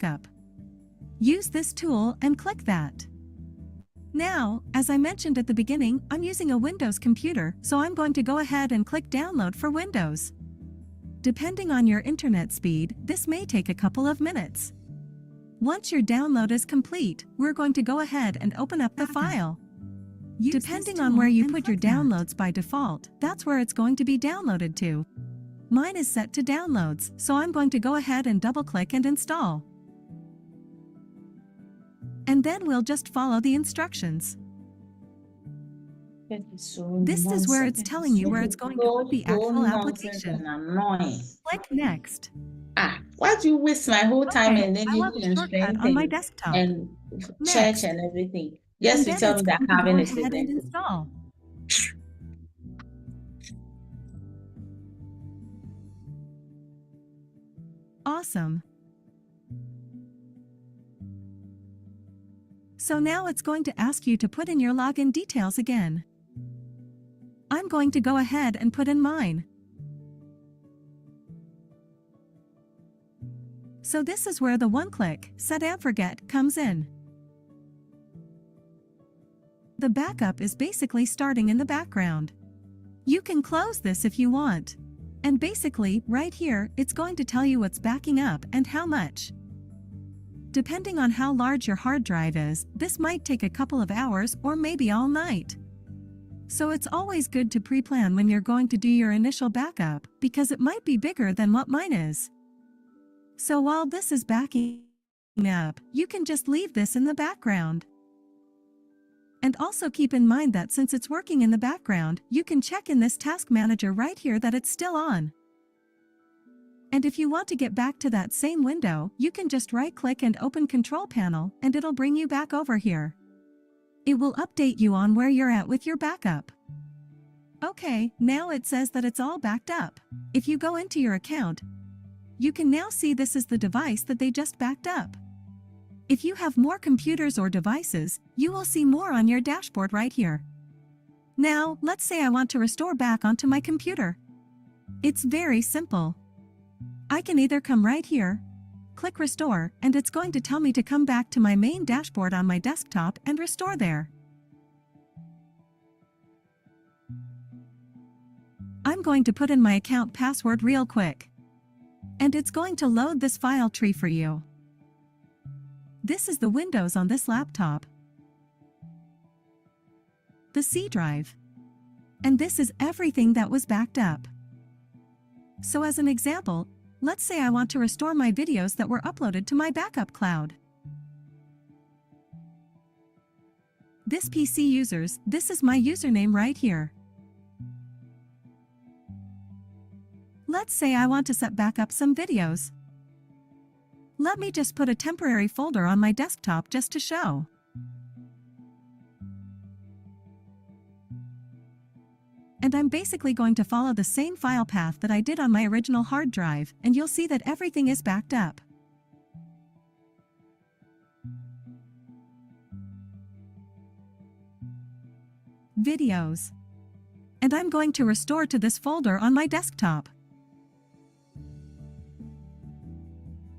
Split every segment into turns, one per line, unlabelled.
backup. Use this tool and click that. Now, as I mentioned at the beginning, I'm using a Windows computer, so I'm going to go ahead and click Download for Windows. Depending on your internet speed, this may take a couple of minutes. Once your download is complete, we're going to go ahead and open up the file. Depending on where you put your downloads by default, that's where it's going to be downloaded to. Mine is set to Downloads, so I'm going to go ahead and double-click and install. And then we'll just follow the instructions. This is where it's telling you where it's going to put the actual application. Click Next.
Why do you waste my whole time
Okay,
and then
I
you
want a
can
shortcut on my desktop.
and
Next.
church and everything?
And
Just to
then
tell
it's
me that
going to
having
go
is
ahead and
event.
install. Awesome. So now it's going to ask you to put in your login details again. I'm going to go ahead and put in mine. So this is where the one-click Set and Forget comes in. The backup is basically starting in the background. You can close this if you want. And basically, right here, it's going to tell you what's backing up and how much. Depending on how large your hard drive is, this might take a couple of hours or maybe all night. So it's always good to pre-plan when you're going to do your initial backup, because it might be bigger than what mine is. So while this is backing up, you can just leave this in the background. And also keep in mind that since it's working in the background, you can check in this task manager right here that it's still on. And if you want to get back to that same window, you can just right-click and open Control Panel, and it'll bring you back over here. It will update you on where you're at with your backup. Okay, now it says that it's all backed up. If you go into your account, you can now see this is the device that they just backed up. If you have more computers or devices, you will see more on your dashboard right here. Now, let's say I want to restore back onto my computer. It's very simple. I can either come right here, click Restore, and it's going to tell me to come back to my main dashboard on my desktop and restore there. I'm going to put in my account password real quick. And it's going to load this file tree for you. This is the Windows on this laptop, the C drive, and this is everything that was backed up. So as an example, let's say I want to restore my videos that were uploaded to my backup cloud. This PC users, this is my username right here. Let's say I want to set back up some videos. Let me just put a temporary folder on my desktop just to show. And I'm basically going to follow the same file path that I did on my original hard drive, and you'll see that everything is backed up. Videos. And I'm going to restore to this folder on my desktop.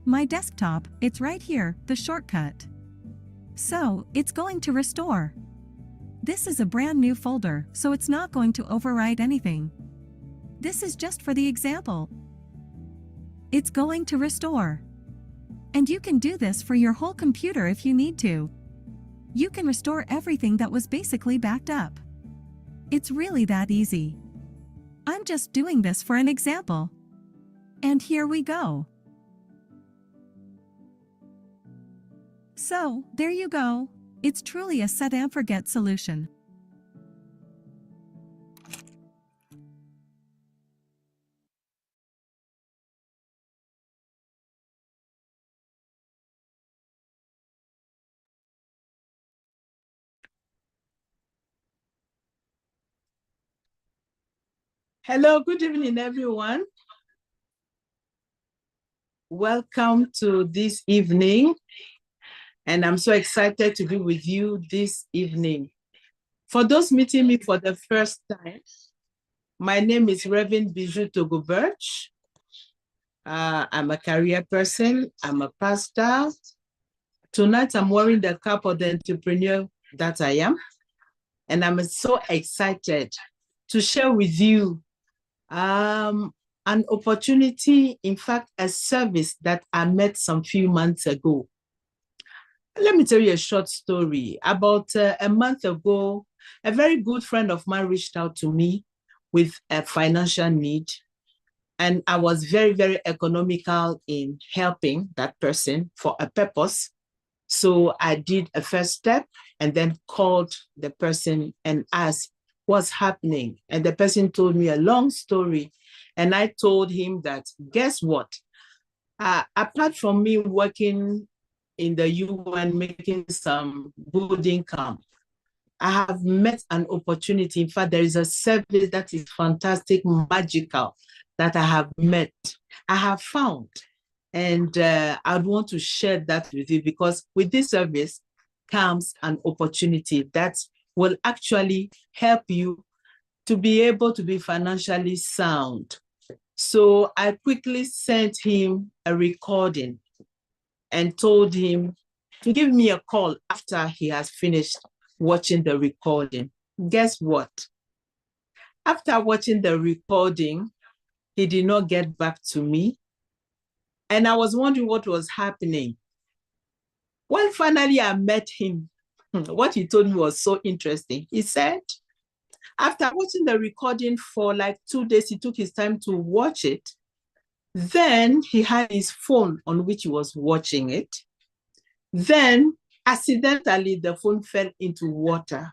My desktop, it's right here, the shortcut. So, it's going to restore. This is a brand new folder, so it's not going to overwrite anything. This is just for the example. It's going to restore. And you can do this for your whole computer if you need to. You can restore everything that was basically backed up. It's really that easy. I'm just doing this for an example. And here we go. So, there you go. It's truly a set and forget solution.
Hello, good evening, everyone. Welcome to this evening. And I'm so excited to be with you this evening. For those meeting me for the first time, my name is Reverend Bijou Togobert. I'm a career person. I'm a pastor. Tonight, I'm wearing the cap of the entrepreneur that I am. And I'm so excited to share with you an opportunity, in fact, a service that I met some few months ago. Let me tell you a short story. About a month ago, a very good friend of mine reached out to me with a financial need. And I was very, very economical in helping that person for a purpose. So I did a first step and then called the person and asked what's happening. And the person told me a long story. And I told him that, guess what? Apart from me working in the UN, making some good income, I have met an opportunity. In fact, there is a service that is fantastic, magical, that I have met, I have found. And I'd want to share that with you because with this service comes an opportunity that will actually help you to be able to be financially sound. So I quickly sent him a recording and told him to give me a call after he has finished watching the recording. Guess what? After watching the recording, he did not get back to me. And I was wondering what was happening. When finally I met him, what he told me was so interesting. He said, after watching the recording for like 2 days, he took his time to watch it. Then he had his phone on which he was watching it. Then accidentally, the phone fell into water.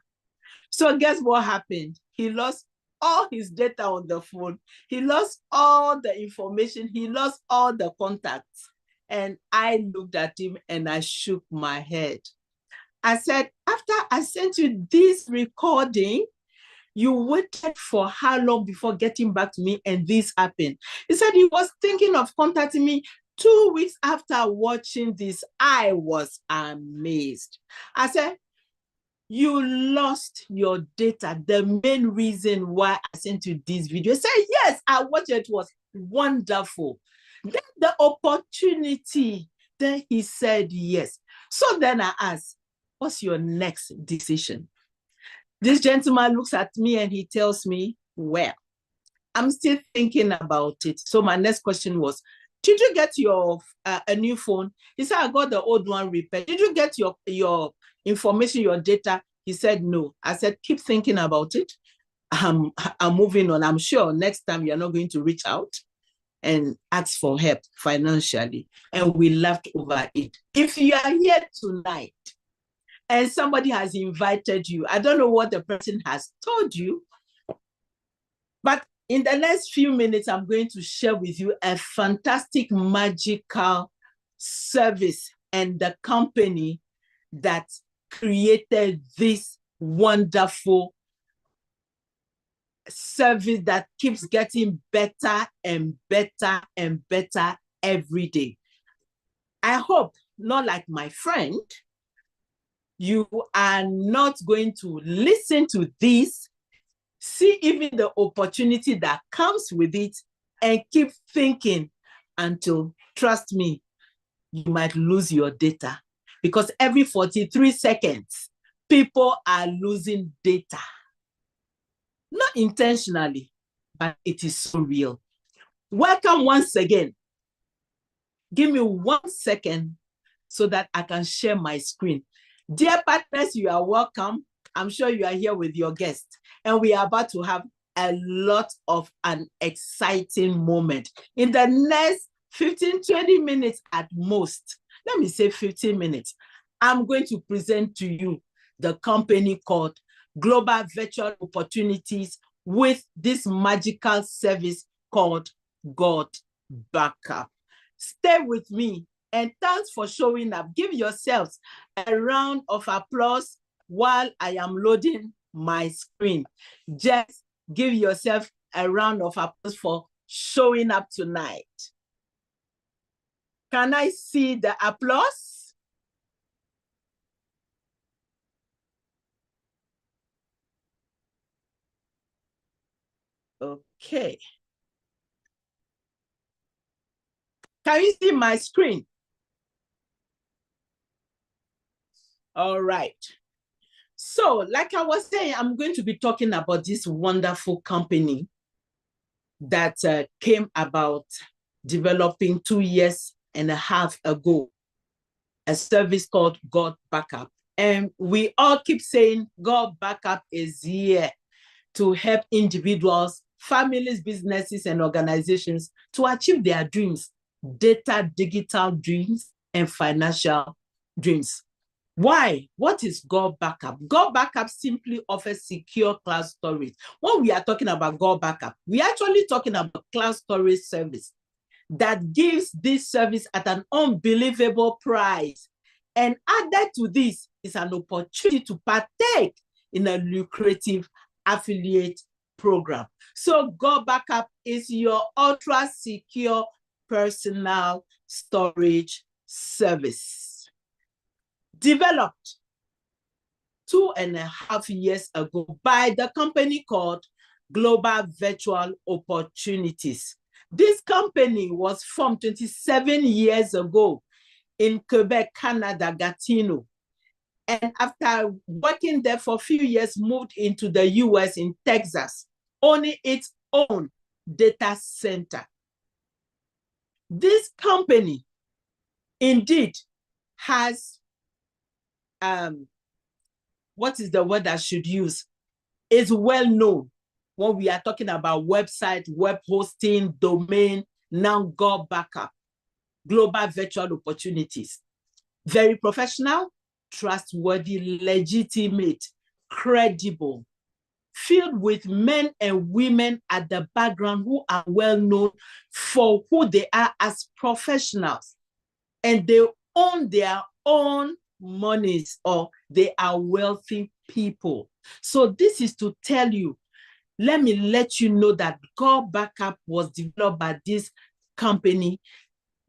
So guess what happened? He lost all his data on the phone. He lost all the information. He lost all the contacts. And I looked at him and I shook my head. I said, after I sent you this recording, you waited for how long before getting back to me and this happened? He said he was thinking of contacting me 2 weeks after watching this. I was amazed. I said, you lost your data. The main reason why I sent you this video. He said, yes, I watched it. It was wonderful. Then the opportunity, then he said yes. So then I asked, what's your next decision? This gentleman looks at me and he tells me, well, I'm still thinking about it. So my next question was, did you get your a new phone? He said, I got the old one repaired. Did you get your information, your data? He said, no. I said, keep thinking about it. I'm moving on. I'm sure next time you're not going to reach out and ask for help financially. And we laughed over it. If you are here tonight and somebody has invited you, I don't know what the person has told you, but in the next few minutes, I'm going to share with you a fantastic, magical service and the company that created this wonderful service that keeps getting better and better and better every day. I hope, not like my friend, you are not going to listen to this, see even the opportunity that comes with it, and keep thinking until, trust me, you might lose your data. Because every 43 seconds, people are losing data. Not intentionally, but it is so real. Welcome once again. Give me 1 second so that I can share my screen. Dear partners, you are welcome. I'm sure you are here with your guests, and we are about to have a lot of an exciting moment. In the next 15, 20 minutes at most, let me say 15 minutes, I'm going to present to you the company called Global Virtual Opportunities with this magical service called God Backup. Stay with me, and thanks for showing up. Give yourselves a round of applause while I am loading my screen. Just give yourself a round of applause for showing up tonight. Can I see the applause? Okay. Can you see my screen? All right. So, like I was saying, I'm going to be talking about this wonderful company that came about developing 2.5 years ago, a service called God Backup. And we all keep saying God Backup is here to help individuals, families, businesses, and organizations to achieve their dreams, data, digital dreams, and financial dreams. Why? What is God Backup? God Backup simply offers secure cloud storage. When we are talking about God Backup, we are actually talking about cloud storage service that gives this service at an unbelievable price. And added to this is an opportunity to partake in a lucrative affiliate program. So God Backup is your ultra secure personal storage service. Developed 2.5 years ago by the company called Global Virtual Opportunities. This company was formed 27 years ago in Quebec, Canada, Gatineau. And after working there for a few years, moved into the US in Texas, owning its own data center. This company indeed has what is the word I should use? Is well known when we are talking about website, web hosting, domain, now God Backup, Global Virtual Opportunities. Very professional, trustworthy, legitimate, credible, filled with men and women at the background who are well known for who they are as professionals. And they own their own monies, or they are wealthy people. So this is to tell you, let me let you know that God Backup was developed by this company,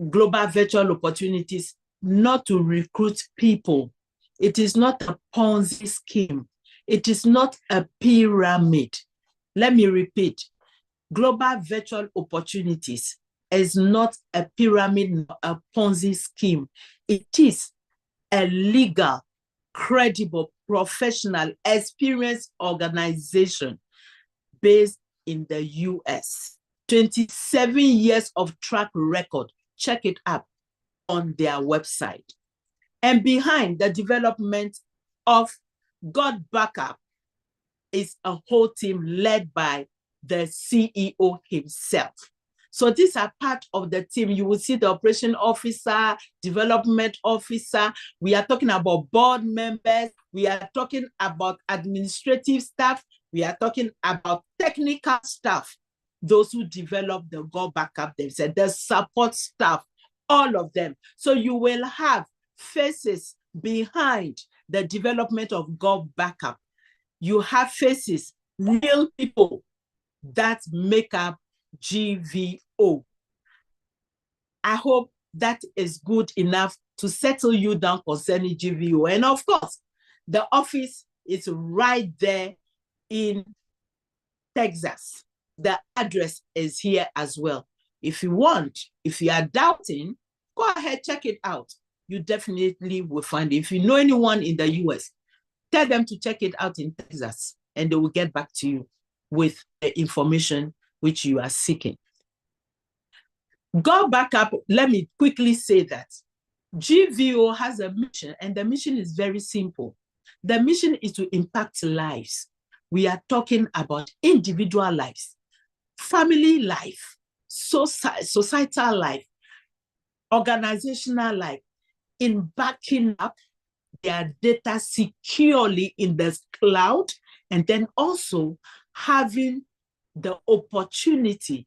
Global Virtual Opportunities, not to recruit people. It is not a Ponzi scheme. It is not a pyramid. Let me repeat, Global Virtual Opportunities is not a pyramid, a Ponzi scheme. It is a legal, credible, professional, experienced organization based in the US. 27 years of track record. Check it up on their website. And behind the development of God Backup is a whole team led by the CEO himself. So these are part of the team. You will see the operation officer, development officer. We are talking about board members. We are talking about administrative staff. We are talking about technical staff, those who develop the God Backup themselves, the support staff, all of them. So you will have faces behind the development of God Backup. You have faces, real people that make up GVO. I hope that is good enough to settle you down concerning GVO. And of course, the office is right there in Texas. The address is here as well. If you want, if you are doubting, go ahead, check it out. You definitely will find it. If you know anyone in the US, tell them to check it out in Texas, and they will get back to you with the information which you are seeking. God Backup, let me quickly say that GVO has a mission, and the mission is very simple. The mission is to impact lives. We are talking about individual lives, family life, societal life, organizational life, in backing up their data securely in the cloud, and then also having the opportunity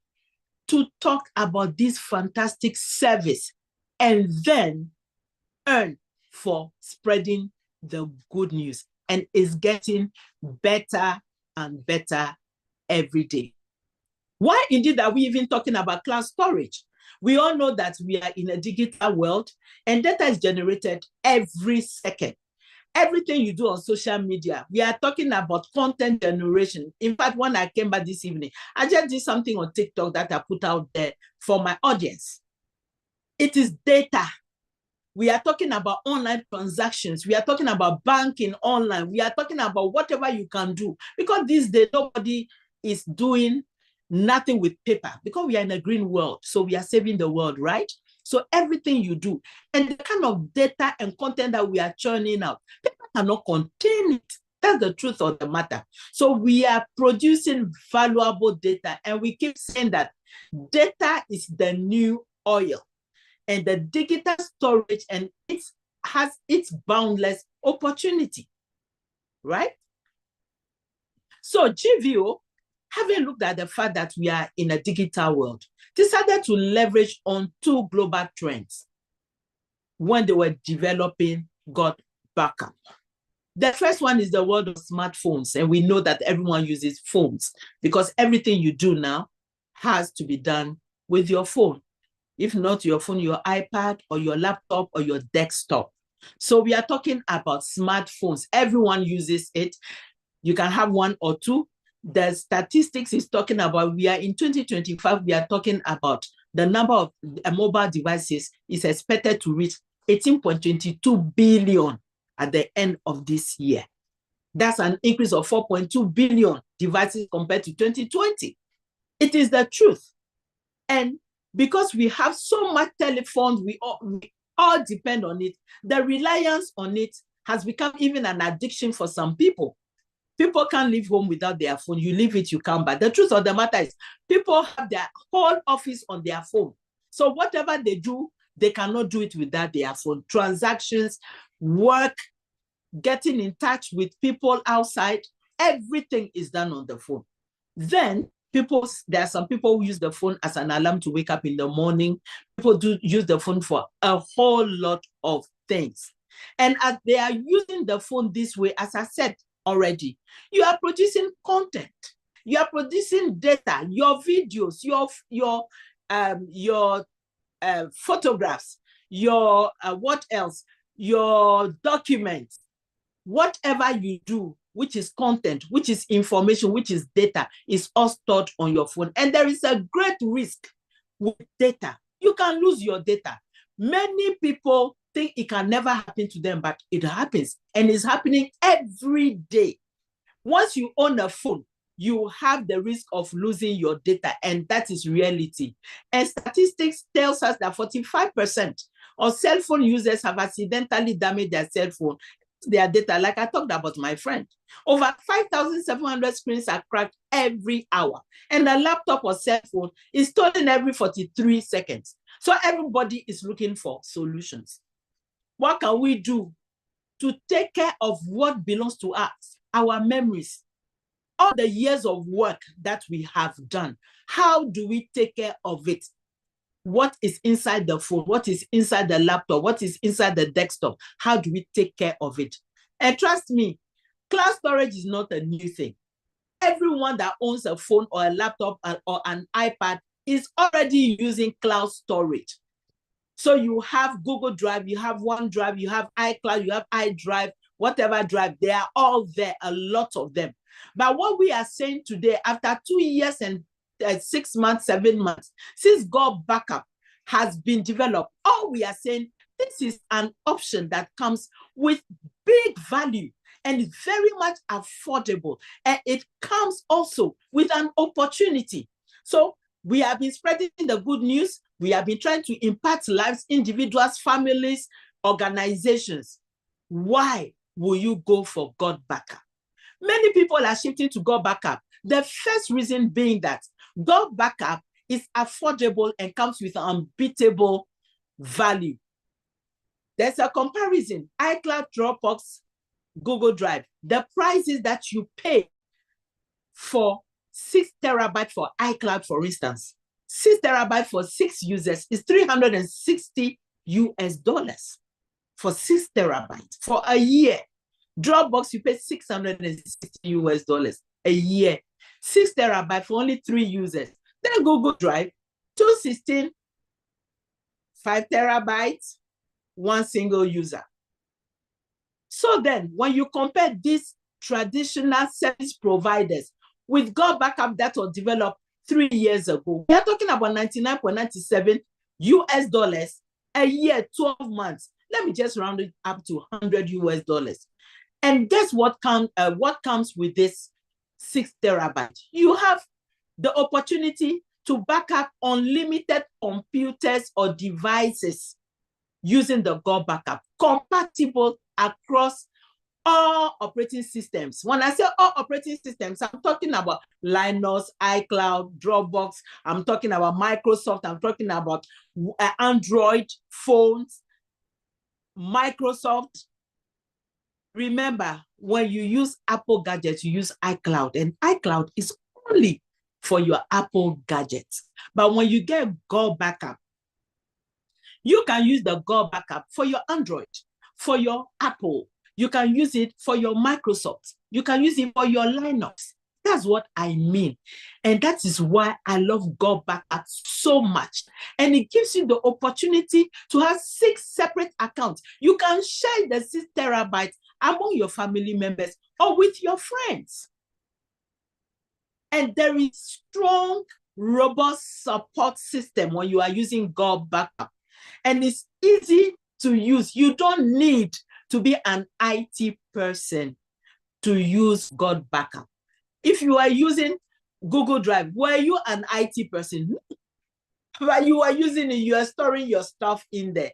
to talk about this fantastic service and then earn for spreading the good news. And it's getting better and better every day. Why indeed are we even talking about cloud storage? We all know that we are in a digital world and data is generated every second. Everything you do on social media, we are talking about content generation. In fact, when I came back this evening, I just did something on TikTok that I put out there for my audience. It is data. We are talking about online transactions. We are talking about banking online. We are talking about whatever you can do. Because these days, nobody is doing nothing with paper because we are in a green world. So we are saving the world, right? So everything you do and the kind of data and content that we are churning out, paper cannot contain it. That's the truth of the matter. So we are producing valuable data, and we keep saying that data is the new oil. And the digital storage, and it has its boundless opportunity, right? So GVO, having looked at the fact that we are in a digital world, decided to leverage on two global trends when they were developing God Backup. The first one is the world of smartphones, and we know that everyone uses phones because everything you do now has to be done with your phone. If not your phone, your iPad or your laptop or your desktop. So we are talking about smartphones. Everyone uses it. You can have one or two. The statistics is talking about, we are in 2025, we are talking about the number of mobile devices is expected to reach 18.22 billion at the end of this year. That's an increase of 4.2 billion devices compared to 2020. It is the truth. And because we have so much telephones, we all depend on it. The reliance on it has become even an addiction for some people. People can't leave home without their phone. You leave it, you come back. The truth of the matter is people have their whole office on their phone. So whatever they do, they cannot do it without their phone. Transactions, work, getting in touch with people outside, everything is done on the phone. Then there are some people who use the phone as an alarm to wake up in the morning. People do use the phone for a whole lot of things. And as they are using the phone this way, as I said already, you are producing content. You are producing data, your videos, your photographs, your what else? Your documents, whatever you do, which is content, which is information, which is data, is all stored on your phone. And there is a great risk with data. You can lose your data. Many people think it can never happen to them, but it happens, and it's happening every day. Once you own a phone, you have the risk of losing your data, and that is reality. And statistics tells us that 45% of cell phone users have accidentally damaged their cell phone, their data, like I talked about my friend. Over 5,700 screens are cracked every hour, and a laptop or cell phone is stolen every 43 seconds. So everybody is looking for solutions. What can we do to take care of what belongs to us, our memories, all the years of work that we have done? How do we take care of it? What is inside the phone? What is inside the laptop? What is inside the desktop? How do we take care of it? And trust me, cloud storage is not a new thing. Everyone that owns a phone or a laptop or an iPad is already using cloud storage. So you have Google Drive, you have OneDrive, you have iCloud, you have iDrive, whatever drive, they are all there, a lot of them. But what we are saying today, after 2 years and 6 months, 7 months, since God Backup has been developed, all we are saying, this is an option that comes with big value and very much affordable. And it comes also with an opportunity. So we have been spreading the good news. We have been trying to impact lives, individuals, families, organizations. Why will you go for God Backup? Many people are shifting to God Backup. The first reason being that God Backup is affordable and comes with unbeatable value. There's a comparison. iCloud, Dropbox, Google Drive. The prices that you pay for 6 terabytes for iCloud, for instance, 6 terabytes for 6 users is $360 for 6 terabytes for a year. Dropbox, you pay $660 a year. 6 terabytes for only 3 users. Then Google Drive, 216, 5 terabytes, 1 single user. So then, when you compare these traditional service providers with God Backup that was developed 3 years ago, we are talking about $99.97 a year, 12 months. Let me just round it up to $100. And guess what comes with this 6 terabyte? You have the opportunity to back up unlimited computers or devices using the Go Backup, compatible across all operating systems. When I say all operating systems, I'm talking about Linux, iCloud, Dropbox. I'm talking about Microsoft. I'm talking about Android phones, Microsoft. Remember, when you use Apple gadgets, you use iCloud, and iCloud is only for your Apple gadgets. But when you get Go Backup, you can use the Go Backup for your Android, for your Apple. You can use it for your Microsoft. You can use it for your Linux. That's what I mean. And that is why I love Go Backup so much. And it gives you the opportunity to have 6 separate accounts. You can share the 6 terabytes among your family members or with your friends. And there is strong, robust support system when you are using Go Backup. And it's easy to use. You don't need to be an IT person to use Go Backup. If you are using Google Drive, were you an IT person? But you are using it, you are storing your stuff in there.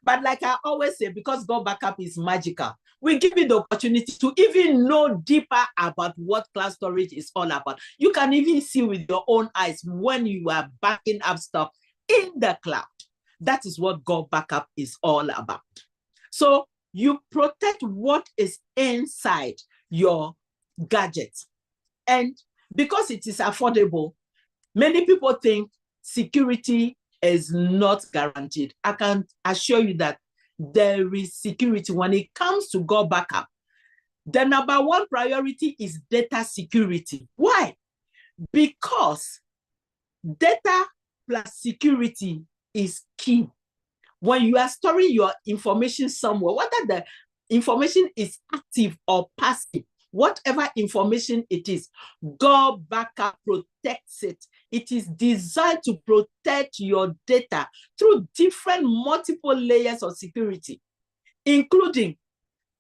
But like I always say, because Go Backup is magical, we give you the opportunity to even know deeper about what cloud storage is all about. You can even see with your own eyes when you are backing up stuff in the cloud. That is what Go Backup is all about. So you protect what is inside your gadget. And because it is affordable, many people think security is not guaranteed. I can assure you that there is security when it comes to Go Backup. The number one priority is data security. Why? Because data plus security is key. When you are storing your information somewhere, whether the information is active or passive, whatever information it is, Go Backup protects it. It is designed to protect your data through different multiple layers of security, including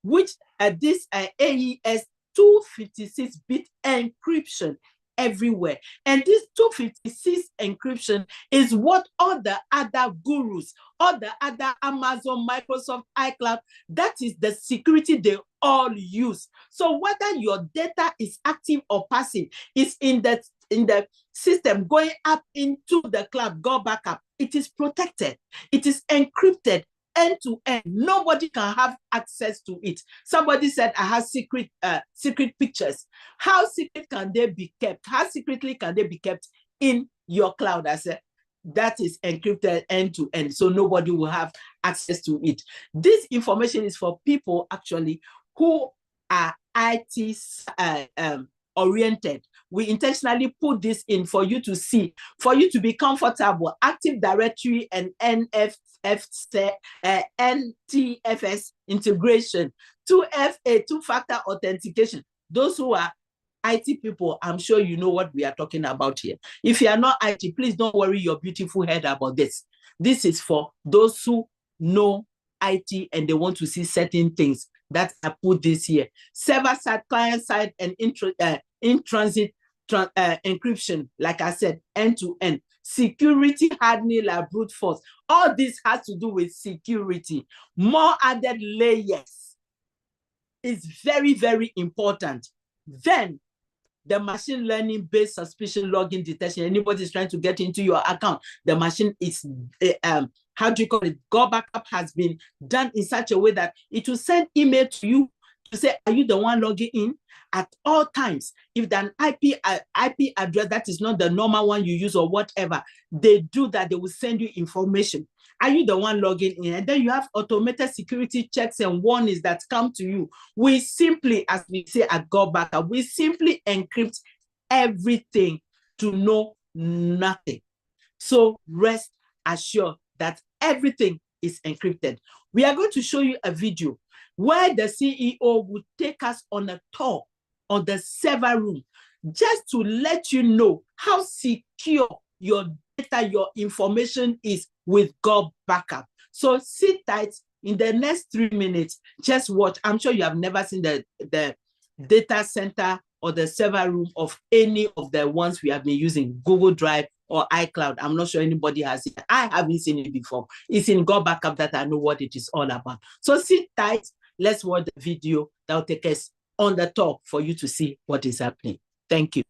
which this AES 256-bit encryption everywhere. And this 256 encryption is what all the other gurus, all the other Amazon, Microsoft, iCloud, that is the security they all use. So whether your data is active or passive, is in the system going up into the cloud, Go Backup, it is protected. It is encrypted end to end. Nobody can have access to it. Somebody said, I have secret pictures. How secret can they be kept? How secretly can they be kept in your cloud? I said, that is encrypted end to end, so nobody will have access to it. This information is for people actually who are IT oriented. We intentionally put this in for you to see, for you to be comfortable. Active Directory and NTFS integration, 2FA, two-factor authentication. Those who are IT people, I'm sure you know what we are talking about here. If you are not IT, please don't worry your beautiful head about this. This is for those who know IT and they want to see certain things. That I put this here. Server-side, client-side, and in-transit encryption, like I said, end-to-end. Security hardening like brute force. All this has to do with security. More added layers is very, very important. Then the machine learning based suspicion login detection. Anybody is trying to get into your account, the machine is how do you call it? Go Backup has been done in such a way that it will send email to you to say, are you the one logging in? At all times, if an IP address that is not the normal one you use or whatever, they do that, they will send you information. Are you the one logging in? And then you have automated security checks and warnings that come to you. We simply, as we say at Go Backup, we simply encrypt everything to know nothing. So rest assured that everything is encrypted. We are going to show you a video where the CEO will take us on a tour on the server room, just to let you know how secure your data, your information is with Go Backup. So sit tight. In the next 3 minutes, just watch. I'm sure you have never seen the data center or the server room of any of the ones we have been using, Google Drive or iCloud. I'm not sure anybody has it. I haven't seen it before. It's in Go Backup that I know what it is all about. So sit tight. Let's watch the video that will take us on the top for you to see what is happening. Thank you.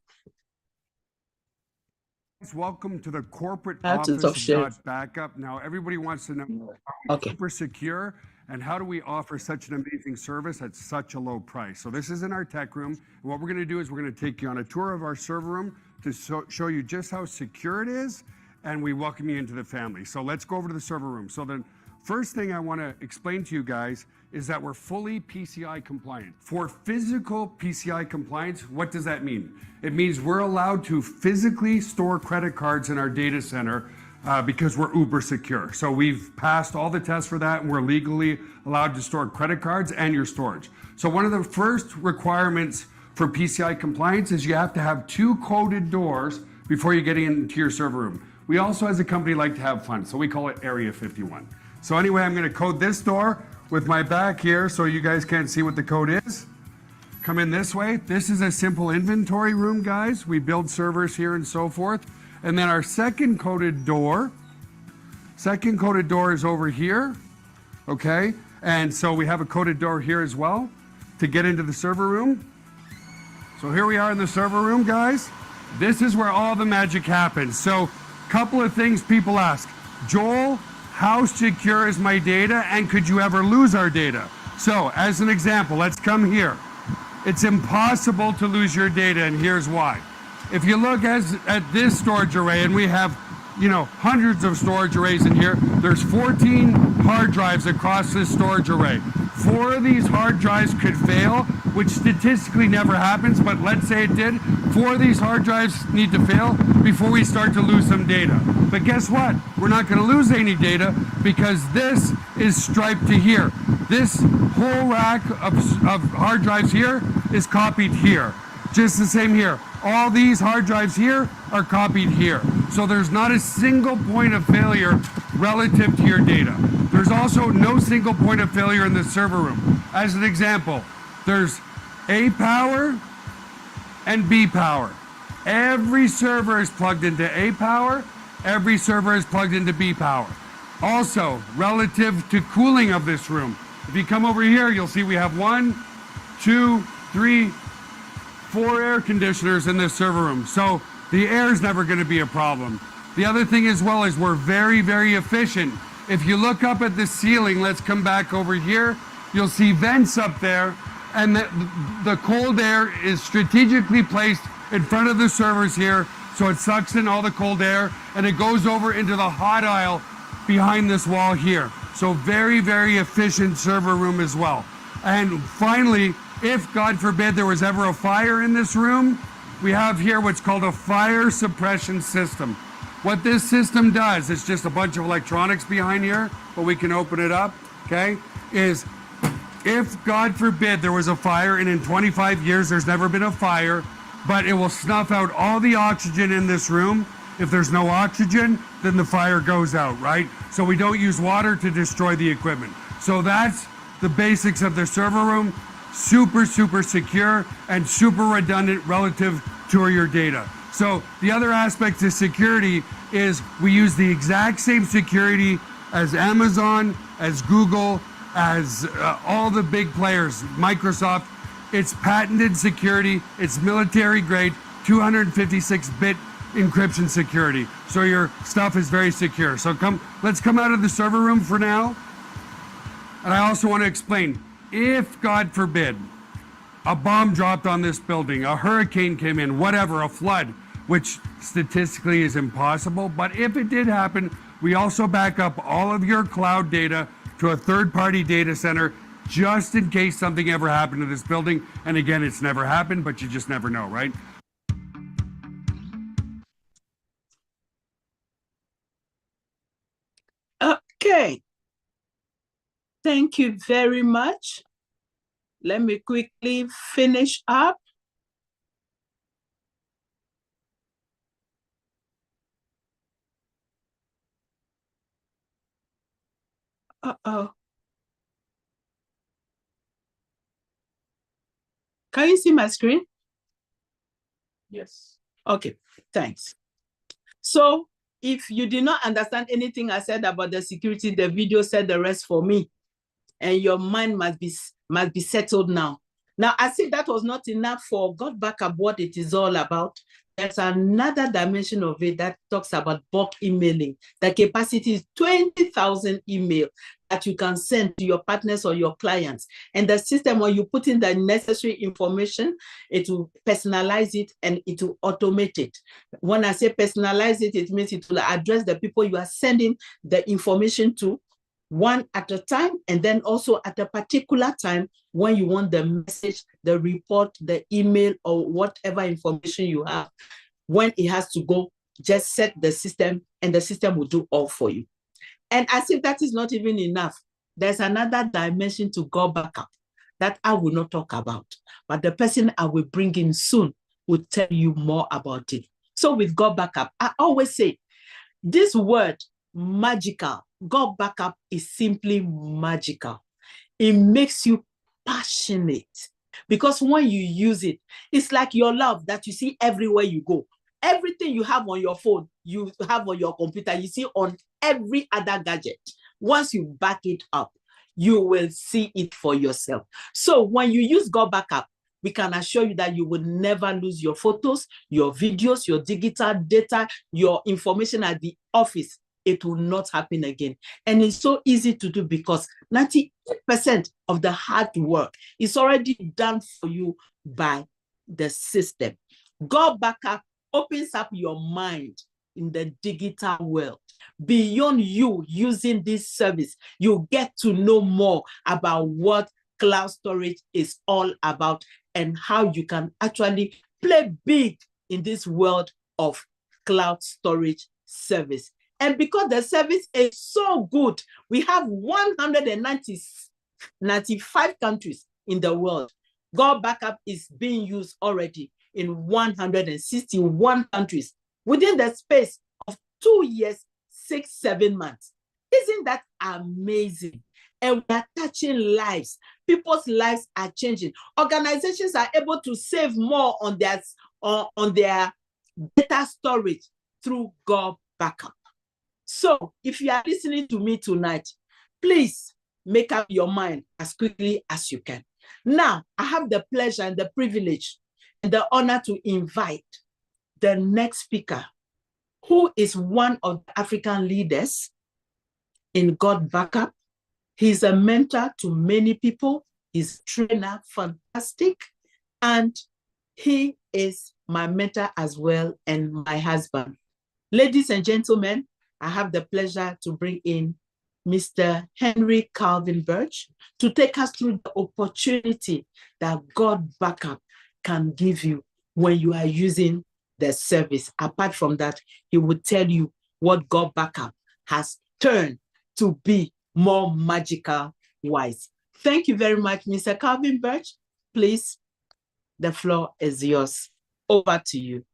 Welcome to the corporate
I have to
office
stop
of
sharing.
Dot Backup. Now, everybody wants to know, are we
Okay.
super secure? And how do we offer such an amazing service at such a low price? So this is in our tech room. And what we're going to do is we're going to take you on a tour of our server room to show you just how secure it is, and we welcome you into the family. So let's go over to the server room. So the first thing I want to explain to you guys is that we're fully PCI compliant. For physical PCI compliance, what does that mean? It means we're allowed to physically store credit cards in our data center because we're uber secure. So we've passed all the tests for that, and we're legally allowed to store credit cards and your storage. So one of the first requirements for PCI compliance is you have to have 2 coded doors before you get into your server room. We also, as a company, like to have fun, so we call it Area 51. So anyway, I'm going to code this door with my back here so you guys can't see what the code is. Come in this way. This is a simple inventory room, guys. We build servers here and so forth. And then our second coded door is over here, okay? And so we have a coded door here as well to get into the server room. So here we are in the server room, guys. This is where all the magic happens. So couple of things people ask. Joel, how secure is my data, and could you ever lose our data? So as an example, let's come here. It's impossible to lose your data, and here's why. If you look at this storage array, and we have, hundreds of storage arrays in here, there's 14 hard drives across this storage array. 4 of these hard drives could fail, which statistically never happens, but let's say it did. 4 of these hard drives need to fail before we start to lose some data. But guess what? We're not going to lose any data because this is striped to here. This whole rack of hard drives here is copied here. Just the same here. All these hard drives here are copied here. So there's not a single point of failure relative to your data. There's also no single point of failure in the server room. As an example, there's A power and B power. Every server is plugged into A power. Every server is plugged into B power. Also, relative to cooling of this room, if you come over here, you'll see we have 1, 2, 3, 4 air conditioners in this server room. So the air is never going to be a problem. The other thing as well is we're very, very efficient. If you look up at the ceiling, let's come back over here, you'll see vents up there, and the cold air is strategically placed in front of the servers here, so it sucks in all the cold air, and it goes over into the hot aisle behind this wall here. So very, very efficient server room as well. And finally, if God forbid there was ever a fire in this room, we have here what's called a fire suppression system. What this system does, it's just a bunch of electronics behind here, but we can open it up, okay, is if God forbid there was a fire, and in 25 years there's never been a fire, but it will snuff out all the oxygen in this room. If there's no oxygen, then the fire goes out, right? So we don't use water to destroy the equipment. So that's the basics of the server room. Super, super secure and super redundant relative to your data. So the other aspect to security is we use the exact same security as Amazon, as Google, as all the big players, Microsoft. It's patented security. It's military grade, 256-bit encryption security. So your stuff is very secure. So let's come out of the server room for now. And I also want to explain, if God forbid a bomb dropped on this building, a hurricane came in, whatever, a flood, which statistically is impossible, but if it did happen, we also back up all of your cloud data to a third-party data center just in case something ever happened to this building. And again, it's never happened, but you just never know, right?
Okay. Thank you very much. Let me quickly finish up. Uh-oh. Can you see my screen?
Yes.
Okay, thanks. So if you did not understand anything I said about the security, the video said the rest for me. And your mind must be settled now. Now, as if that was not enough for God Backup, what it is all about, there's another dimension of it that talks about bulk emailing. The capacity is 20,000 email that you can send to your partners or your clients. And the system, when you put in the necessary information, it will personalize it and it will automate it. When I say personalize it, it means it will address the people you are sending the information to, one at a time, and then also at a particular time when you want the message, the report, the email, or whatever information you have. When it has to go, just set the system and the system will do all for you. And as if that is not even enough, there's another dimension to God Backup that I will not talk about, but the person I will bring in soon will tell you more about it. So with God Backup, I always say this word, magical, God Backup is simply magical. It makes you passionate because when you use it, it's like your love that you see everywhere you go. Everything you have on your phone, you have on your computer, you see on every other gadget. Once you back it up, you will see it for yourself. So when you use God Backup, we can assure you that you will never lose your photos, your videos, your digital data, your information at the office. It will not happen again. And it's so easy to do because 98% of the hard work is already done for you by the system. God Backup opens up your mind in the digital world. Beyond you using this service, you get to know more about what cloud storage is all about and how you can actually play big in this world of cloud storage service. And because the service is so good, we have 195 countries in the world. God Backup is being used already in 161 countries within the space of 2 years, 6-7 months. Isn't that amazing? And we are touching lives. People's lives are changing. Organizations are able to save more on their data storage through God Backup. So if you are listening to me tonight, please make up your mind as quickly as you can. Now, I have the pleasure and the privilege and the honor to invite the next speaker, who is one of the African leaders in God Backup. He's a mentor to many people. He's a trainer, fantastic. And he is my mentor as well and my husband. Ladies and gentlemen, I have the pleasure to bring in Mr. Henry Calvin Birch to take us through the opportunity that God Backup can give you when you are using the service. Apart from that, he would tell you what God Backup has turned to be more magical wise. Thank you very much, Mr. Calvin Birch. Please, the floor is yours. Over to you.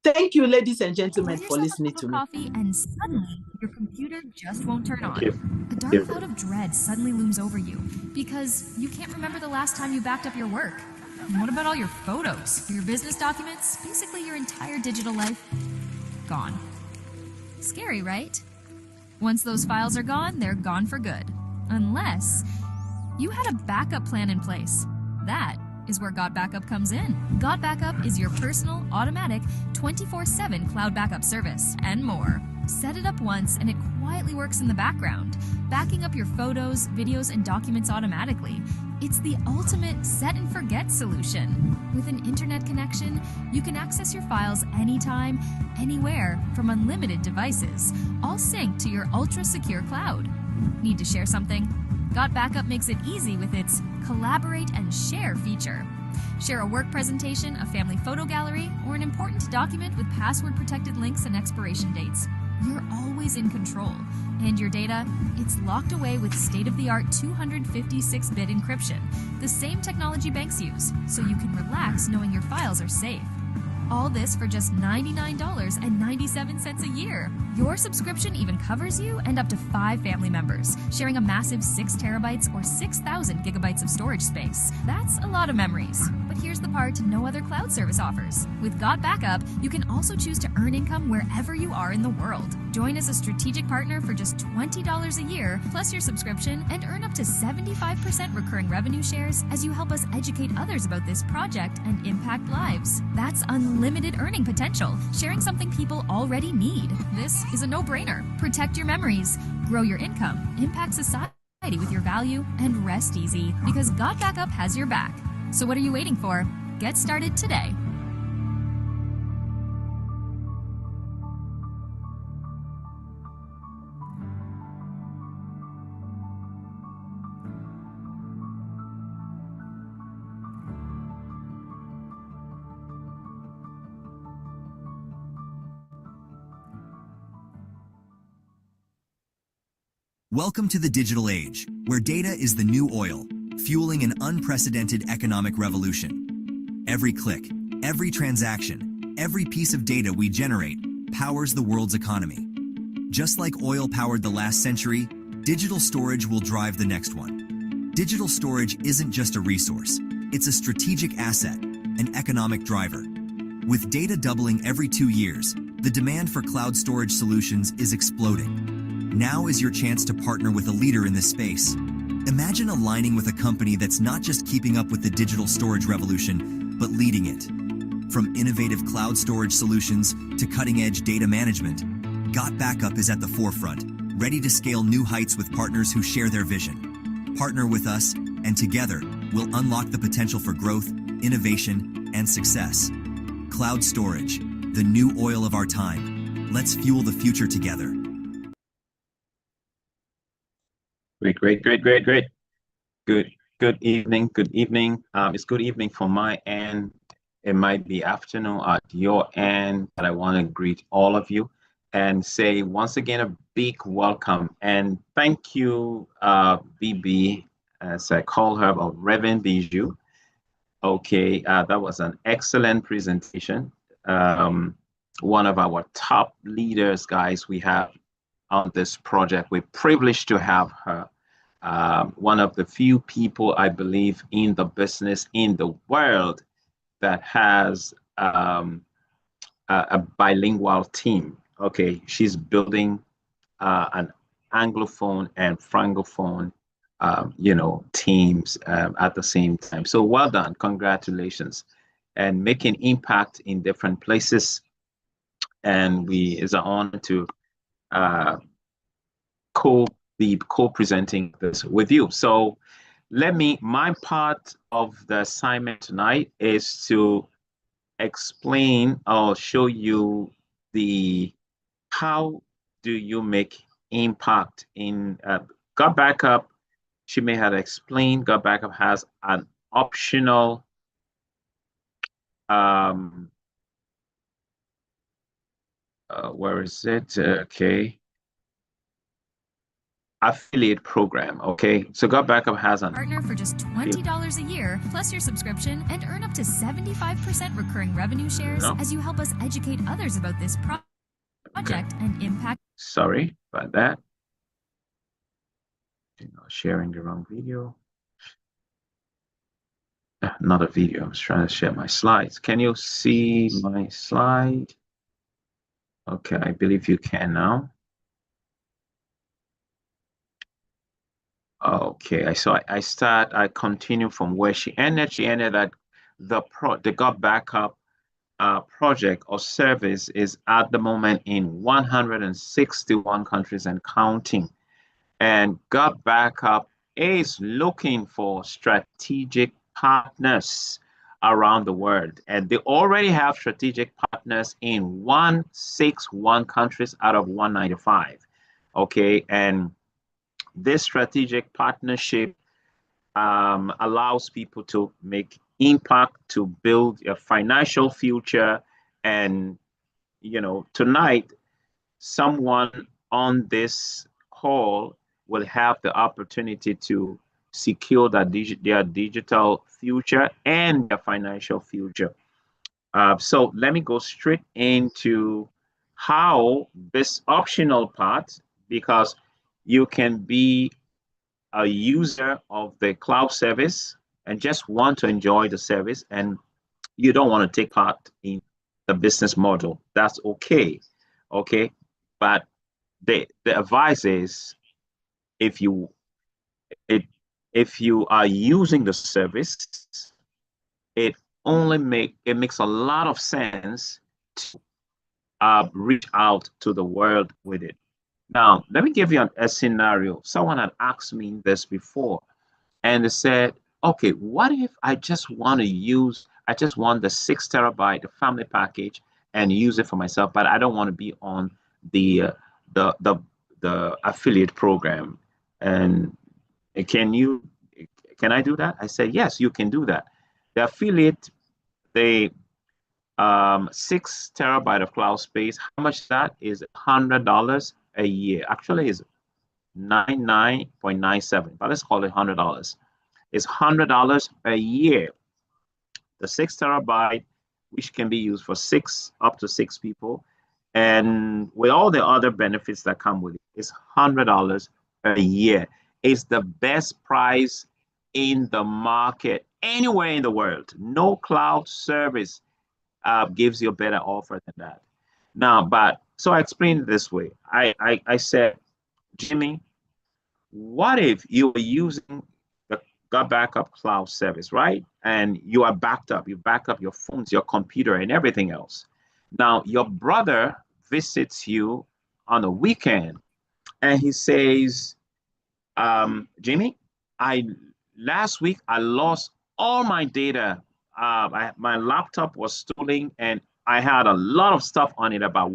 Thank you, ladies and gentlemen, for listening to me.
Coffee and suddenly your computer just won't turn on. A dark
you.
cloud of dread suddenly looms over you because you can't remember the last time you backed up your work. And what about all your photos, your business documents, basically your entire digital life? Gone. Scary, right? Once those files are gone, they're gone for good. Unless you had a backup plan in place. That is where God Backup comes in. God Backup is your personal, automatic, 24/7 cloud backup service and more. Set it up once and it quietly works in the background, backing up your photos, videos, and documents automatically. It's the ultimate set and forget solution. With an internet connection, you can access your files anytime, anywhere, from unlimited devices, all synced to your ultra-secure cloud. Need to share something? God Backup makes it easy with its Collaborate and Share feature. Share a work presentation, a family photo gallery, or an important document with password-protected links and expiration dates. You're always in control. And your data, it's locked away with state-of-the-art 256-bit encryption, the same technology banks use, so you can relax knowing your files are safe. All this for just $99.97 a year. Your subscription even covers you and up to 5 family members, sharing a massive 6 terabytes or 6,000 gigabytes of storage space. That's a lot of memories. But here's the part no other cloud service offers. With Got Backup, you can also choose to earn income wherever you are in the world. Join as a strategic partner for just $20 a year, plus your subscription, and earn up to 75% recurring revenue shares as you help us educate others about this project and impact lives. That's unlimited earning potential, sharing something people already need. This is a no-brainer. Protect your memories, grow your income, impact society with your value, and rest easy because Got Backup has your back. So what are you waiting for? Get started today.
Welcome to the digital age, where data is the new oil, fueling an unprecedented economic revolution. Every click, every transaction, every piece of data we generate powers the world's economy. Just like oil powered the last century, digital storage will drive the next one. Digital storage isn't just a resource, it's a strategic asset, an economic driver. With data doubling every 2 years, the demand for cloud storage solutions is exploding. Now is your chance to partner with a leader in this space. Imagine aligning with a company that's not just keeping up with the digital storage revolution, but leading it. From innovative cloud storage solutions to cutting-edge data management, Got Backup is at the forefront, ready to scale new heights with partners who share their vision. Partner with us, and together, we'll unlock the potential for growth, innovation, and success. Cloud storage, the new oil of our time. Let's fuel the future together.
Great. Good evening. It's good evening for my end. It might be afternoon at your end, but I want to greet all of you and say once again a big welcome and thank you, BB, as I call her, or Reverend Bijou. Okay, that was an excellent presentation. One of our top leaders, guys, we have on this project. We're privileged to have her. One of the few people, I believe, in the business, in the world, that has a bilingual team. Okay, she's building an Anglophone and Francophone, teams at the same time. So well done, congratulations, and making impact in different places. And it's an honor to be co-presenting this with you. So my part of the assignment tonight is to explain or show you how do you make impact in Got Backup. She may have explained Got Backup has an optional where is it? Okay. Affiliate program. Okay, so Got Backup has a
Partner for just $20 a year, plus your subscription, and earn up to 75% recurring revenue shares as you help us educate others about this project and impact.
Sorry about that. Sharing the wrong video. Not a video. I was trying to share my slides. Can you see my slide? Okay, I believe you can now. Okay, I continue from where she ended. She ended that the Got Backup project or service is at the moment in 161 countries and counting. And Got Backup is looking for strategic partners around the world. And they already have strategic partners in 161 countries out of 195. Okay, and this strategic partnership allows people to make impact, to build a financial future. And, tonight, someone on this call will have the opportunity to secure their digital future and their financial future. So let me go straight into how this optional part, because you can be a user of the cloud service and just want to enjoy the service, and you don't want to take part in the business model. That's okay. Okay. But the advice is, if you it if you are using the service, it it makes a lot of sense to reach out to the world with it. Now, let me give you a scenario. Someone had asked me this before, and they said, okay, what if I just want the 6 terabyte, the family package, and use it for myself, but I don't want to be on the the the the affiliate program. And can you can I do that? I said, yes, you can do that. The affiliate, they 6 terabyte of cloud space. How much that is? $100 a year. Actually, is 99.97, but let's call it $100. It's $100 a year. The 6 terabyte, which can be used for up to six people, and with all the other benefits that come with it, is $100 a year. It's the best price in the market anywhere in the world. No cloud service gives you a better offer than that. Now, but so I explained it this way. I said, Jimmy, what if you are using the God Backup cloud service, right? And you are backed up. You back up your phones, your computer, and everything else. Now, your brother visits you on a weekend, and he says, Jimmy, last week I lost all my data. My laptop was stolen, and I had a lot of stuff on it, about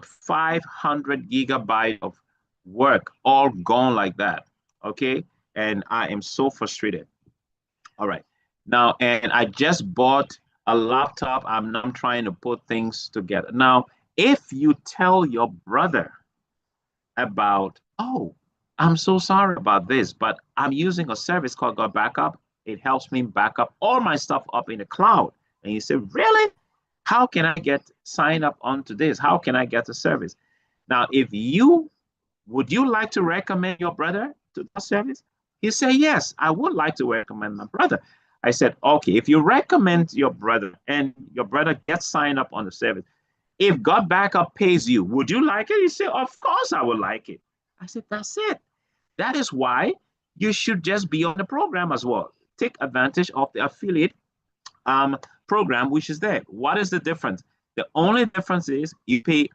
500 gigabytes of work, all gone like that. Okay, and I am so frustrated. All right, now, and I just bought a laptop. I'm now trying to put things together. Now, if you tell your brother about, oh, I'm so sorry about this, but I'm using a service called God Backup. It helps me back up all my stuff up in the cloud. And you say, really? How can I sign up onto this? How can I get the service? Now, would you like to recommend your brother to that service? He said, yes, I would like to recommend my brother. I said, okay, if you recommend your brother and your brother gets signed up on the service, if God Backup pays you, would you like it? He said, of course I would like it. I said, that's it. That is why you should just be on the program as well. Take advantage of the affiliate program, which is there. What is the difference? The only difference is you pay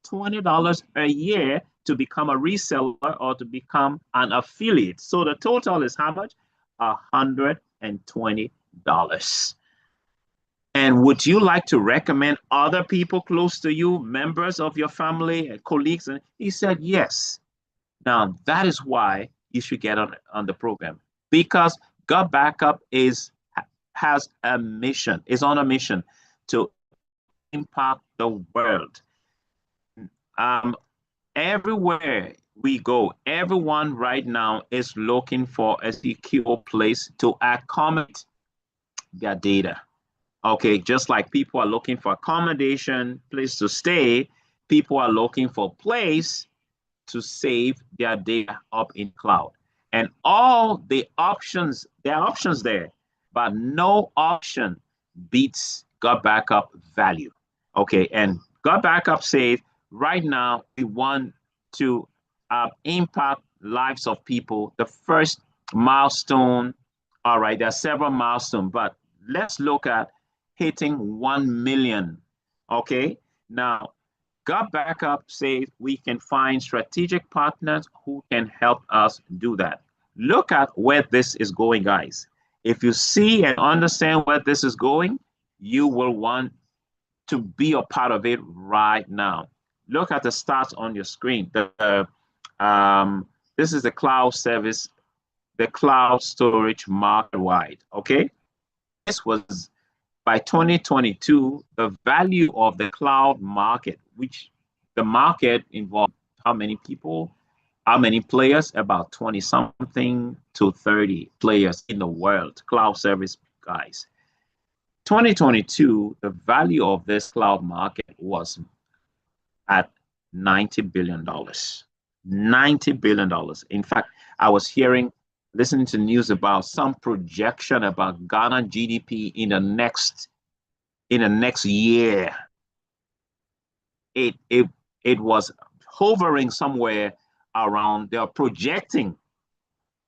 $20 a year to become a reseller or to become an affiliate. So the total is how much? $120. And would you like to recommend other people close to you, members of your family, and colleagues? And he said, yes. Now, that is why you should get on the program, because God Backup has a mission, is on a mission to impact the world. Everywhere we go, everyone right now is looking for a secure place to accommodate their data. Okay, just like people are looking for accommodation, place to stay, people are looking for a place to save their data up in cloud. And all the options, there are options there, but no option beats God Backup value. Okay, and God Backup says, right now, we want to impact lives of people. The first milestone, all right, there are several milestones, but let's look at hitting 1 million. Okay, now, God Backup says we can find strategic partners who can help us do that. Look at where this is going, guys. If you see and understand where this is going, you will want to be a part of it right now. Look at the stats on your screen. This is the cloud service, the cloud storage market wide. Okay, this was by 2022, the value of the cloud market, which the market involved how many people, how many players, about 20 something to 30 players in the world, cloud service guys. 2022, the value of this cloud market was at $90 billion. $90 billion. In fact, I was listening to news about some projection about Ghana GDP in the next year. It was hovering somewhere around, they are projecting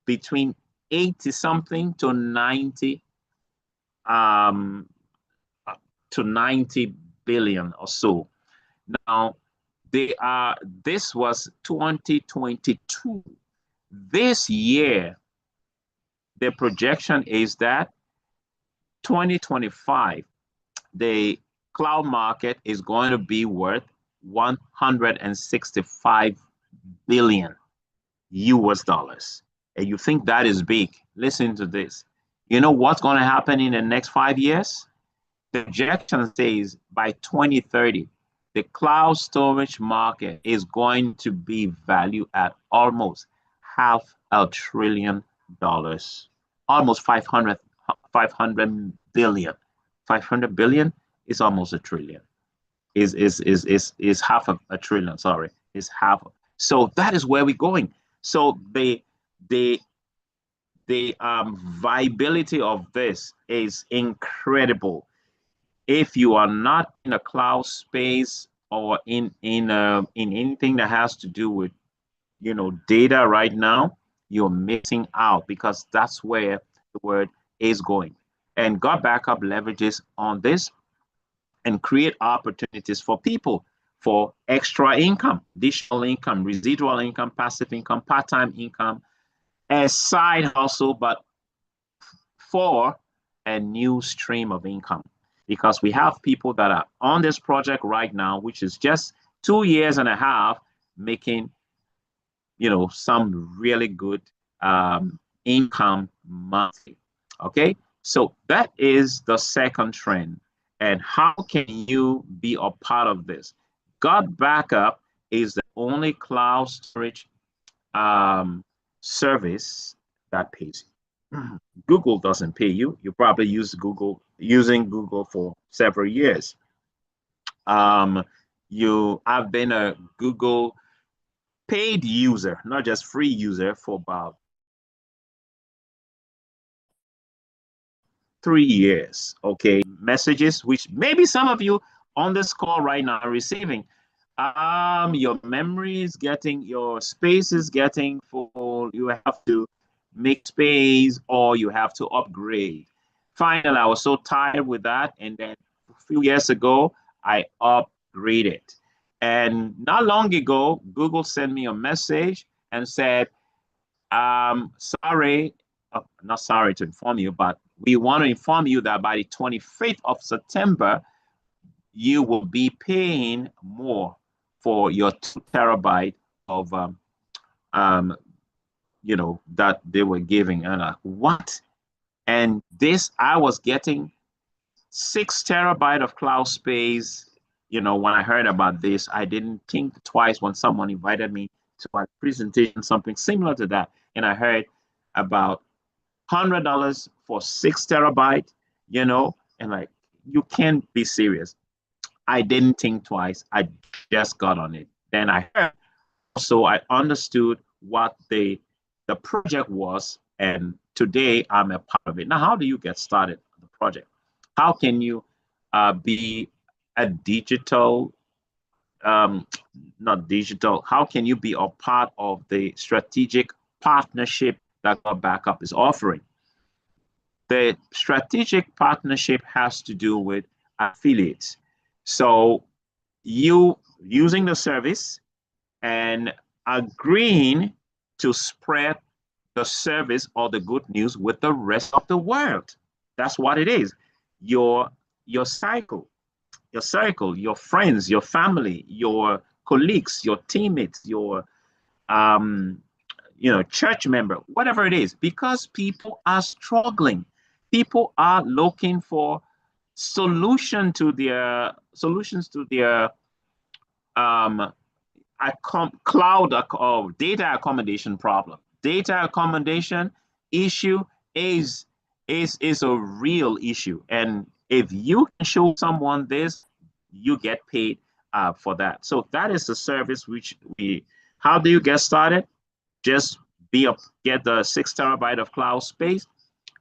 between 80 something to 90 to 90 billion or so. Now, this was 2022. This year, the projection is that 2025, the cloud market is going to be worth 165 billion US dollars. And you think that is big? Listen to this. You know what's going to happen in the next 5 years? The projection says by 2030, the cloud storage market is going to be valued at almost $500 billion, almost 500 billion. 500 billion is almost a trillion. Is half a trillion? Sorry, is half. So that is where we're going. So the viability of this is incredible. If you are not in a cloud space or in anything that has to do with data right now, you're missing out, because that's where the word is going. And God Backup leverages on this and create opportunities for people for extra income, additional income, residual income, passive income, part-time income, a side hustle, but for a new stream of income. Because we have people that are on this project right now, which is just 2.5 years making, some really good income monthly. Okay, so that is the second trend. And how can you be a part of this? God Backup is the only cloud storage service that pays you. Google doesn't pay you. You probably using Google for several years. I've been a Google paid user, not just free user, for about 3 years. Okay, messages which maybe some of you on this call right now are receiving. Your memory is your space is getting full. You have to make space, or you have to upgrade. Finally, I was so tired with that, and then a few years ago, I upgraded. And not long ago, Google sent me a message and said, sorry, not sorry to inform you, but we want to inform you that by the 25th of September, you will be paying more for your 2 terabyte of, that they were giving. And what? And I was getting 6 terabyte of cloud space. When I heard about this, I didn't think twice when someone invited me to a presentation, something similar to that. And I heard about $100 for 6 terabyte, and like, you can't be serious. I didn't think twice. I just got on it. Then I heard, so I understood what the project was, and today I'm a part of it. Now, how do you get started on the project? How can you be a digital, not digital, how can you be a part of the strategic partnership that God Backup is offering? The strategic partnership has to do with affiliates. So you using the service and agreeing to spread the service or the good news with the rest of the world. That's what it is. Your circle, your friends, your family, your colleagues, your teammates, your church member, whatever it is, because people are struggling. People are looking for solutions to their cloud or data accommodation problem. Data accommodation issue is a real issue, and If you can show someone this, you get paid for that. So that is the service which how do you get started? Just get the 6 terabyte of cloud space,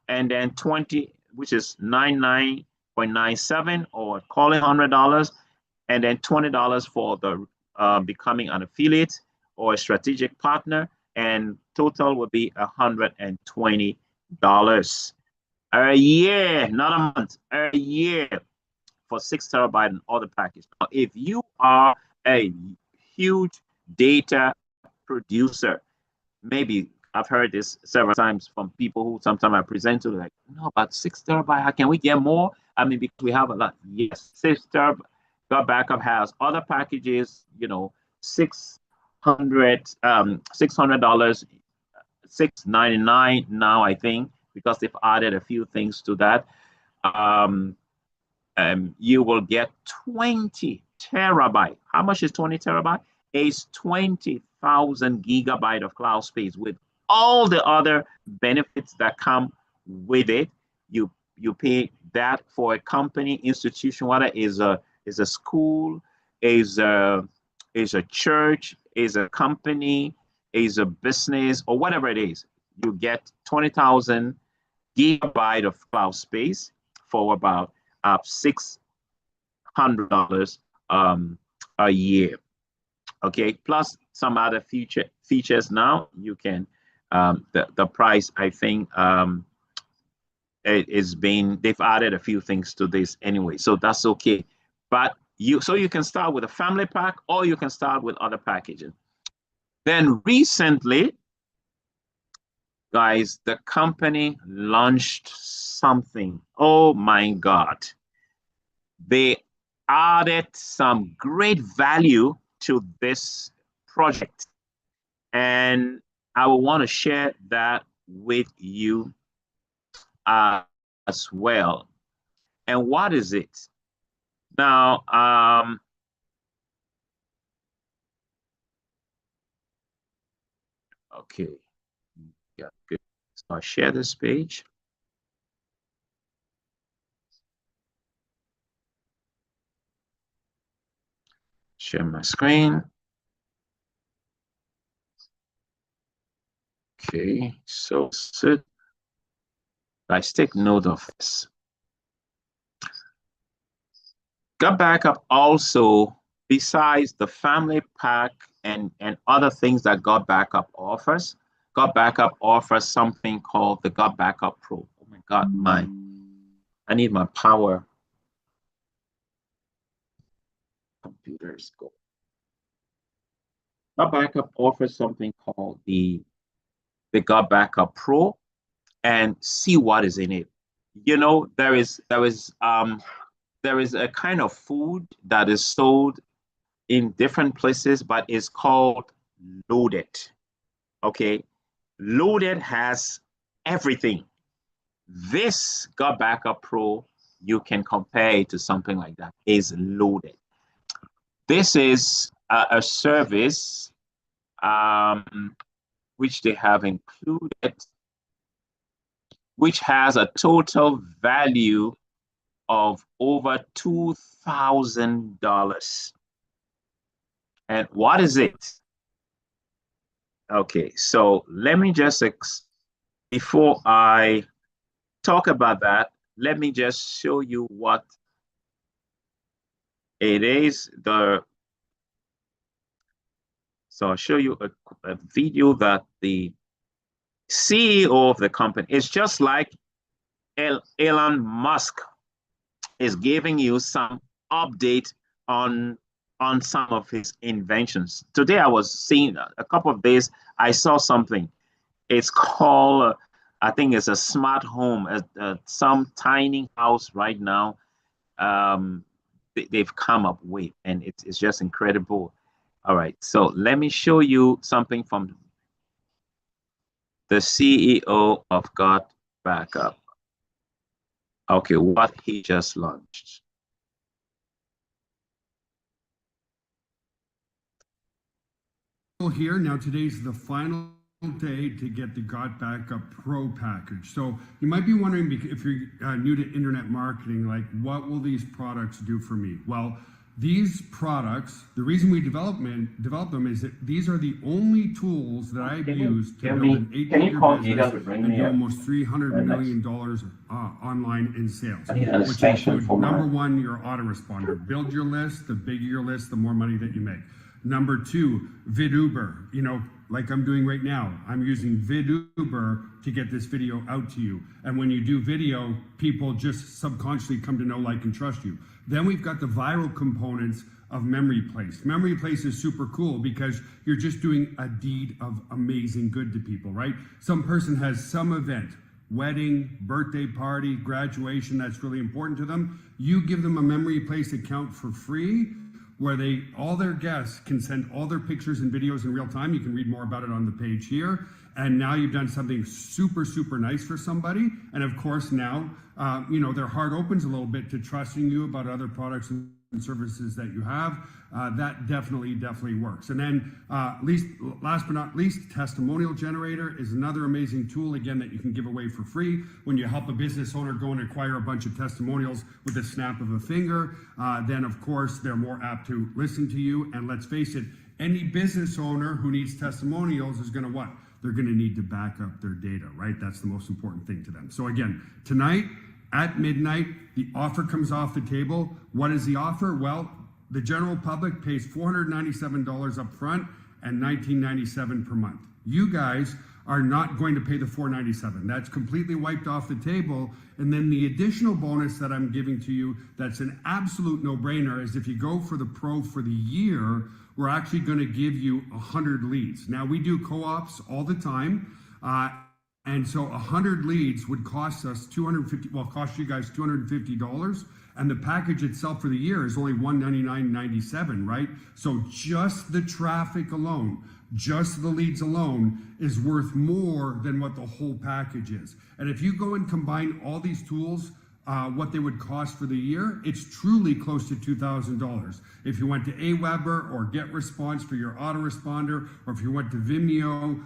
and then 20, which is 99.97, or call it $100, and then $20 for the becoming an affiliate or a strategic partner, and total would be $120 a year, not a month, a year, for 6 terabyte and other package. Now, if you are a huge data producer, maybe I've heard this several times from people who sometimes I present to, like, no, but 6 terabyte, how can we get more? I mean, because we have a lot. Yes, 6 terabyte backup has other packages, you know, $600, $699 now, I think, because they've added a few things to that. You will get 20 terabyte. How much is 20 terabyte? It's 20,000 gigabyte of cloud space with all the other benefits that come with it. You pay that for a company, institution, whether is a school, is a church, is a company, is a business, or whatever it is. You get 20,000 gigabyte of cloud space for about $600 a year. Okay, plus some other features. Now you can the price, I think, they've added a few things to this anyway, so that's okay. But you can start with a family pack, or you can start with other packaging. Then recently, guys, the company launched something. Oh my God. They added some great value to this project, and I will want to share that with you as well. And what is it? Now, okay, yeah, good. So I'll share this page. Share my screen. Okay, so guys, take note of this. Gut Backup also, besides the family pack and other things that Gut Backup offers, Gut Backup offers something called the Gut Backup Pro. Oh my God, I need my power. Computers go. Gut Backup offers something called the Gut Backup Pro, and see what is in it. You know, there is a kind of food that is sold in different places, but it's called Loaded. Okay, Loaded has everything. This Gut Backup Pro, you can compare it to something like that, is Loaded. This is a service which they have included, which has a total value of over $2,000. And what is it? Okay, so let me just, before I talk about that, let me just show you what it is. So I'll show you a video that the CEO of the company, it's just like Elon Musk is giving you some update on some of his inventions. Today I was seeing, a couple of days, I saw something. It's called, I think it's a smart home, some tiny house right now they've come up with, and it's just incredible. All right, so let me show you something from the CEO of Gut Backup. Okay, what he just launched.
Here now, today's the final day to get the Got Backup Pro package. So you might be wondering, if you're new to internet marketing, like, what will these products do for me? Well, these products, the reason we develop them is that these are the only tools that I've used to build an 8-figure business and do almost $300 million online in sales, which include, number one, your autoresponder. Build your list. The bigger your list, the more money that you make. Number two, VidUber. You know, like I'm doing right now, I'm using VidUber to get this video out to you. And when you do video, people just subconsciously come to know, like, and trust you. Then we've got the viral components of Memory Place. Memory Place is super cool because you're just doing a deed of amazing good to people, right? Some person has some event, wedding, birthday party, graduation, that's really important to them. You give them a Memory Place account for free, where all their guests can send all their pictures and videos in real time. You can read more about it on the page here. And now you've done something super, super nice for somebody. And of course now, you know, their heart opens a little bit to trusting you about other products and services that you have. That definitely works. And then last but not least, Testimonial Generator is another amazing tool, again, that you can give away for free. When you help a business owner go and acquire a bunch of testimonials with a snap of a finger, then of course they're more apt to listen to you. And let's face it, any business owner who needs testimonials is going to what? They're going to need to back up their data, right? That's the most important thing to them. So again, tonight at midnight, the offer comes off the table. What is the offer? Well, the general public pays $497 up front and $19.97 per month. You guys are not going to pay the $497. That's completely wiped off the table. And then the additional bonus that I'm giving to you, that's an absolute no-brainer, is if you go for the Pro for the year, we're actually going to give you 100 leads. Now, we do co-ops all the time. And so 100 leads would cost us cost you guys $250. And the package itself for the year is only $199.97, right? So just the traffic alone, just the leads alone is worth more than what the whole package is. And if you go and combine all these tools, what they would cost for the year, it's truly close to $2,000. If you went to Aweber or GetResponse for your autoresponder, or if you went to Vimeo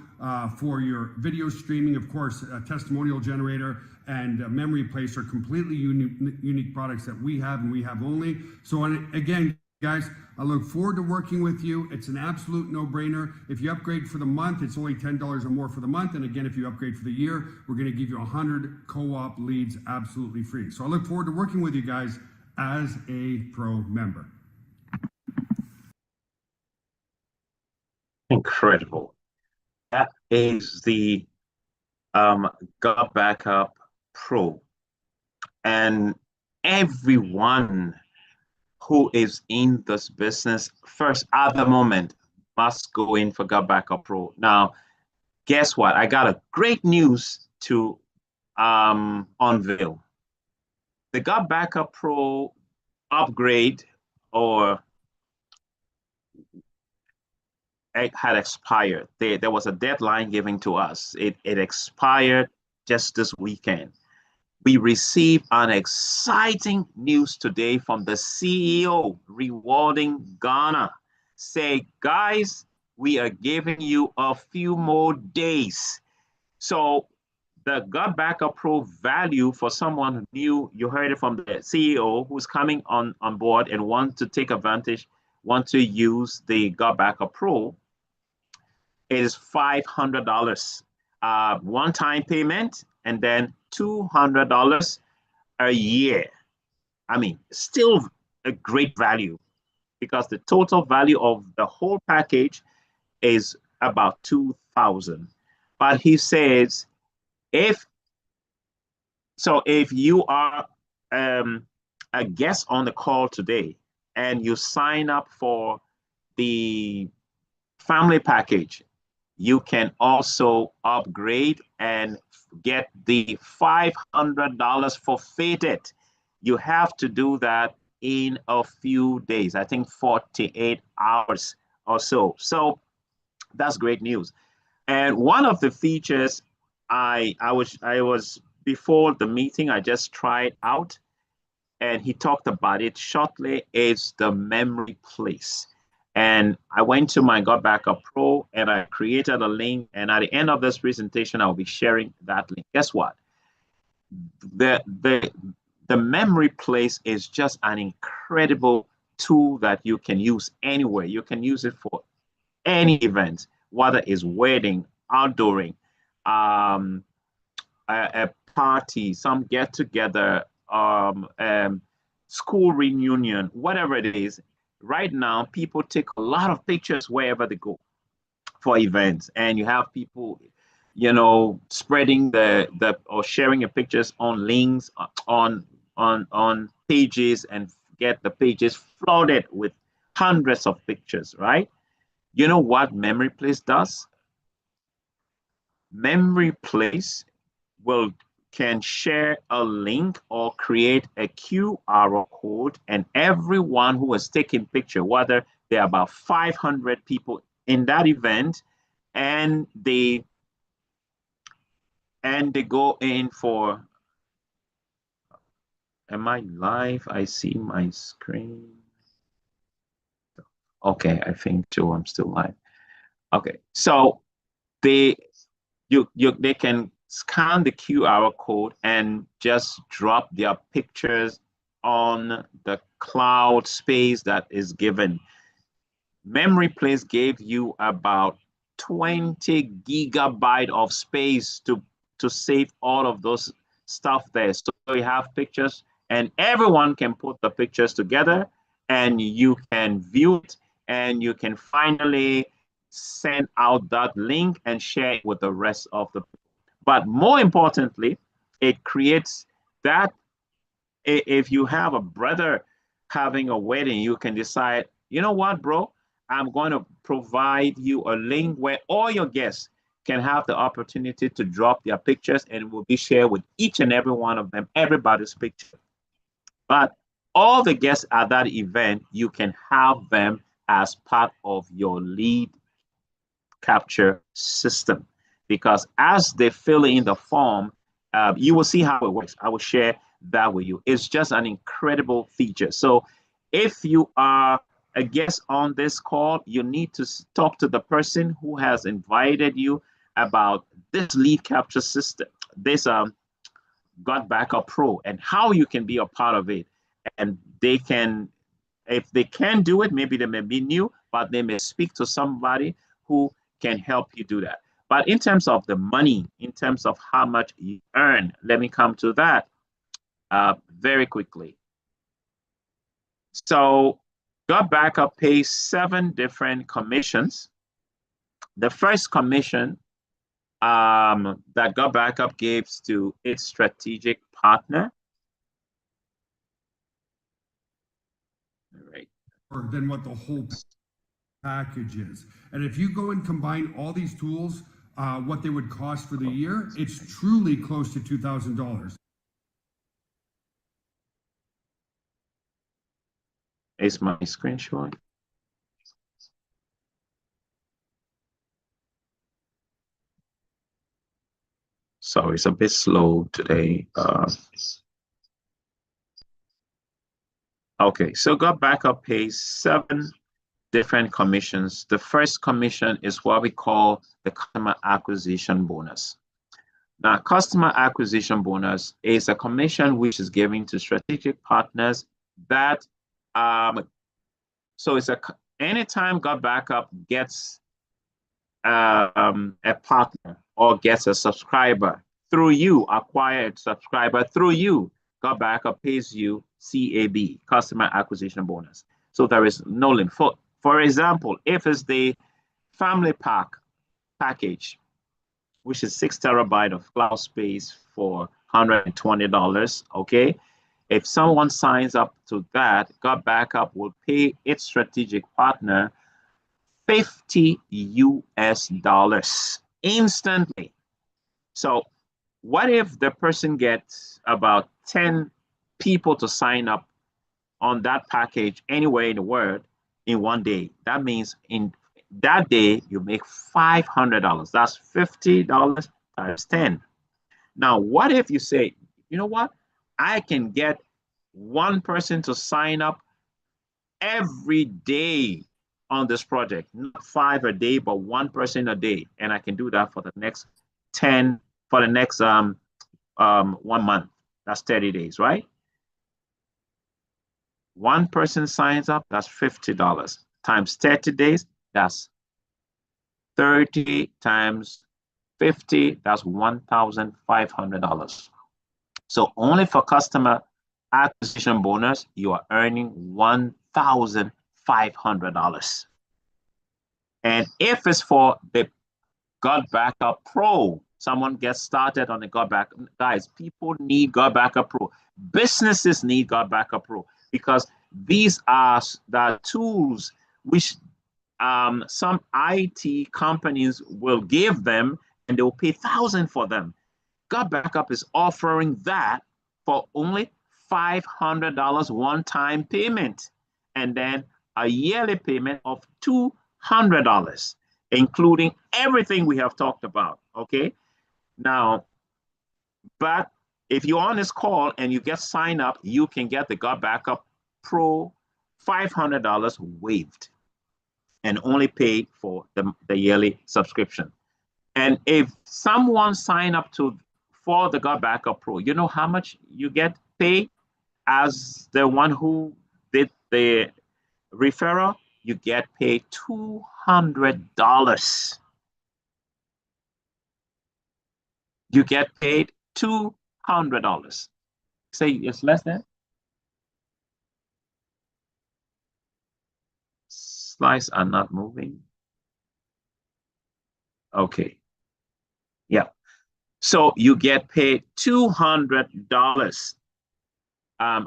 for your video streaming, of course, a Testimonial Generator and Memory Place are completely unique products that we have and we have only. So again, guys, I look forward to working with you. It's an absolute no-brainer. If you upgrade for the month, it's only $10 or more for the month. And again, if you upgrade for the year, we're going to give you 100 co-op leads absolutely free. So I look forward to working with you guys as a Pro member.
Incredible. That is the Got Backup Pro. And everyone who is in this business first at the moment must go in for Got Backup Pro. Now, guess what? I got a great news to unveil. The Got Backup Pro upgrade, or it had expired. There was a deadline given to us. It expired just this weekend. We received an exciting news today from the CEO, Rewarding Ghana. Say, guys, we are giving you a few more days. So the Got Backup Pro value for someone new, you heard it from the CEO who's coming on board and want to take advantage, want to use the Got Backup Pro, is $500 one-time payment, and then $200 a year. I mean, still a great value, because the total value of the whole package is about $2,000. But he says, if you are a guest on the call today and you sign up for the family package, you can also upgrade and get the $500 forfeited. You have to do that in a few days, I think 48 hours or so. So that's great news. And one of the features I was before the meeting, I just tried out, and he talked about it shortly, is the Memory Place. And I went to my Got Backup Pro and I created a link. And at the end of this presentation, I'll be sharing that link. Guess what? The memory place is just an incredible tool that you can use anywhere. You can use it for any event, whether it's wedding, outdooring, a party, some get together, school reunion, whatever it is. Right now, people take a lot of pictures wherever they go for events, and you have people, spreading the or sharing your pictures on links on pages, and get the pages flooded with hundreds of pictures, right? You know what Memory Place does? Memory Place can share a link or create a QR code, and everyone who has taken picture, whether there are about 500 people in that event, and they go in for, am I live? I see my screen. Okay, I think too, I'm still live. Okay, so they can scan the QR code and just drop their pictures on the cloud space that is given. Memory Place gave you about 20 gigabyte of space to save all of those stuff there. So you have pictures, and everyone can put the pictures together, and you can view it, and you can finally send out that link and share it with the rest of the people. But more importantly, it creates that if you have a brother having a wedding, you can decide, you know what, bro, I'm going to provide you a link where all your guests can have the opportunity to drop their pictures, and it will be shared with each and every one of them, everybody's picture. But all the guests at that event, you can have them as part of your lead capture system, because as they fill in the form, you will see how it works. I will share that with you. It's just an incredible feature. So if you are a guest on this call, you need to talk to the person who has invited you about this lead capture system, this Got Backup Pro, and how you can be a part of it. And they can, if they can do it, maybe they may be new, but they may speak to somebody who can help you do that. But in terms of the money, in terms of how much you earn, let me come to that very quickly. So Got Backup pays 7 different commissions. The first commission that Got Backup gives to its strategic partner. All right.
Than what the whole package is. And if you go and combine all these tools, what they would cost for the year, it's truly close to $2,000.
Is my screen showing? So it's a bit slow today. Okay, so Got Backup pays 7 different commissions. The first commission is what we call the customer acquisition bonus. Now, customer acquisition bonus is a commission which is given to strategic partners that, so it's anytime Got Backup gets a partner or gets a subscriber through you, acquired subscriber through you, Got Backup pays you CAB, customer acquisition bonus. So there is no limit. For example, if it's the family package, which is 6 terabyte of cloud space for $120, okay? If someone signs up to that, Got Backup will pay its strategic partner $50 US instantly. So what if the person gets about 10 people to sign up on that package anywhere in the world in one day? That means in that day, you make $500. That's $50 times 10. Now, what if you say, you know what? I can get one person to sign up every day on this project, not 5 a day, but 1 person a day. And I can do that for the next 10, for the next 1 month. That's 30 days, right? 1 person signs up, that's $50. Times 30 days, that's 30 times 50, that's $1,500. So only for customer acquisition bonus, you are earning $1,500. And if it's for the God Backup Pro, someone gets started on the God Backup, guys, people need God Backup Pro. Businesses need God Backup Pro because these are the tools which some IT companies will give them and they'll pay thousands for them. God Backup is offering that for only $500 one-time payment, and then a yearly payment of $200, including everything we have talked about. Okay. Now, but if you're on this call and you get signed up, you can get the God Backup Pro $500 waived and only pay for the yearly subscription. And if someone sign up for the God Backup Pro, you know how much you get paid as the one who did the referral? You get paid $200. You get paid $200. Say it's less than? Slides are not moving. Okay. Yeah. So you get paid $200.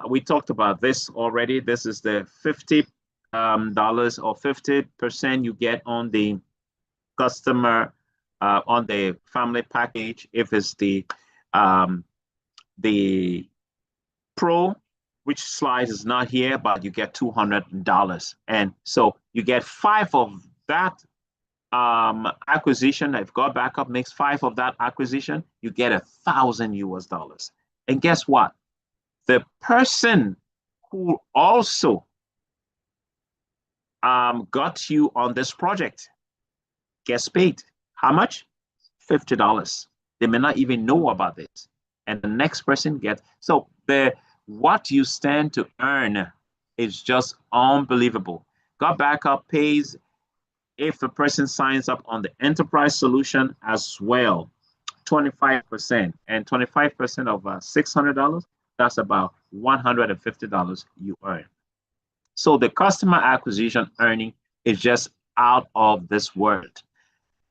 We talked about this already. This is the $50 or 50% you get on the customer on the family package. If it's the Pro, which slides is not here, but you get $200. And so you get 5 of that acquisition. If God Backup makes 5 of that acquisition, you get $1,000. And guess what? The person who also got you on this project gets paid. How much? $50. They may not even know about it. And the next person gets, so what you stand to earn is just unbelievable. God Backup pays if a person signs up on the enterprise solution as well, 25%. And 25% of $600, that's about $150 you earn. So the customer acquisition earning is just out of this world.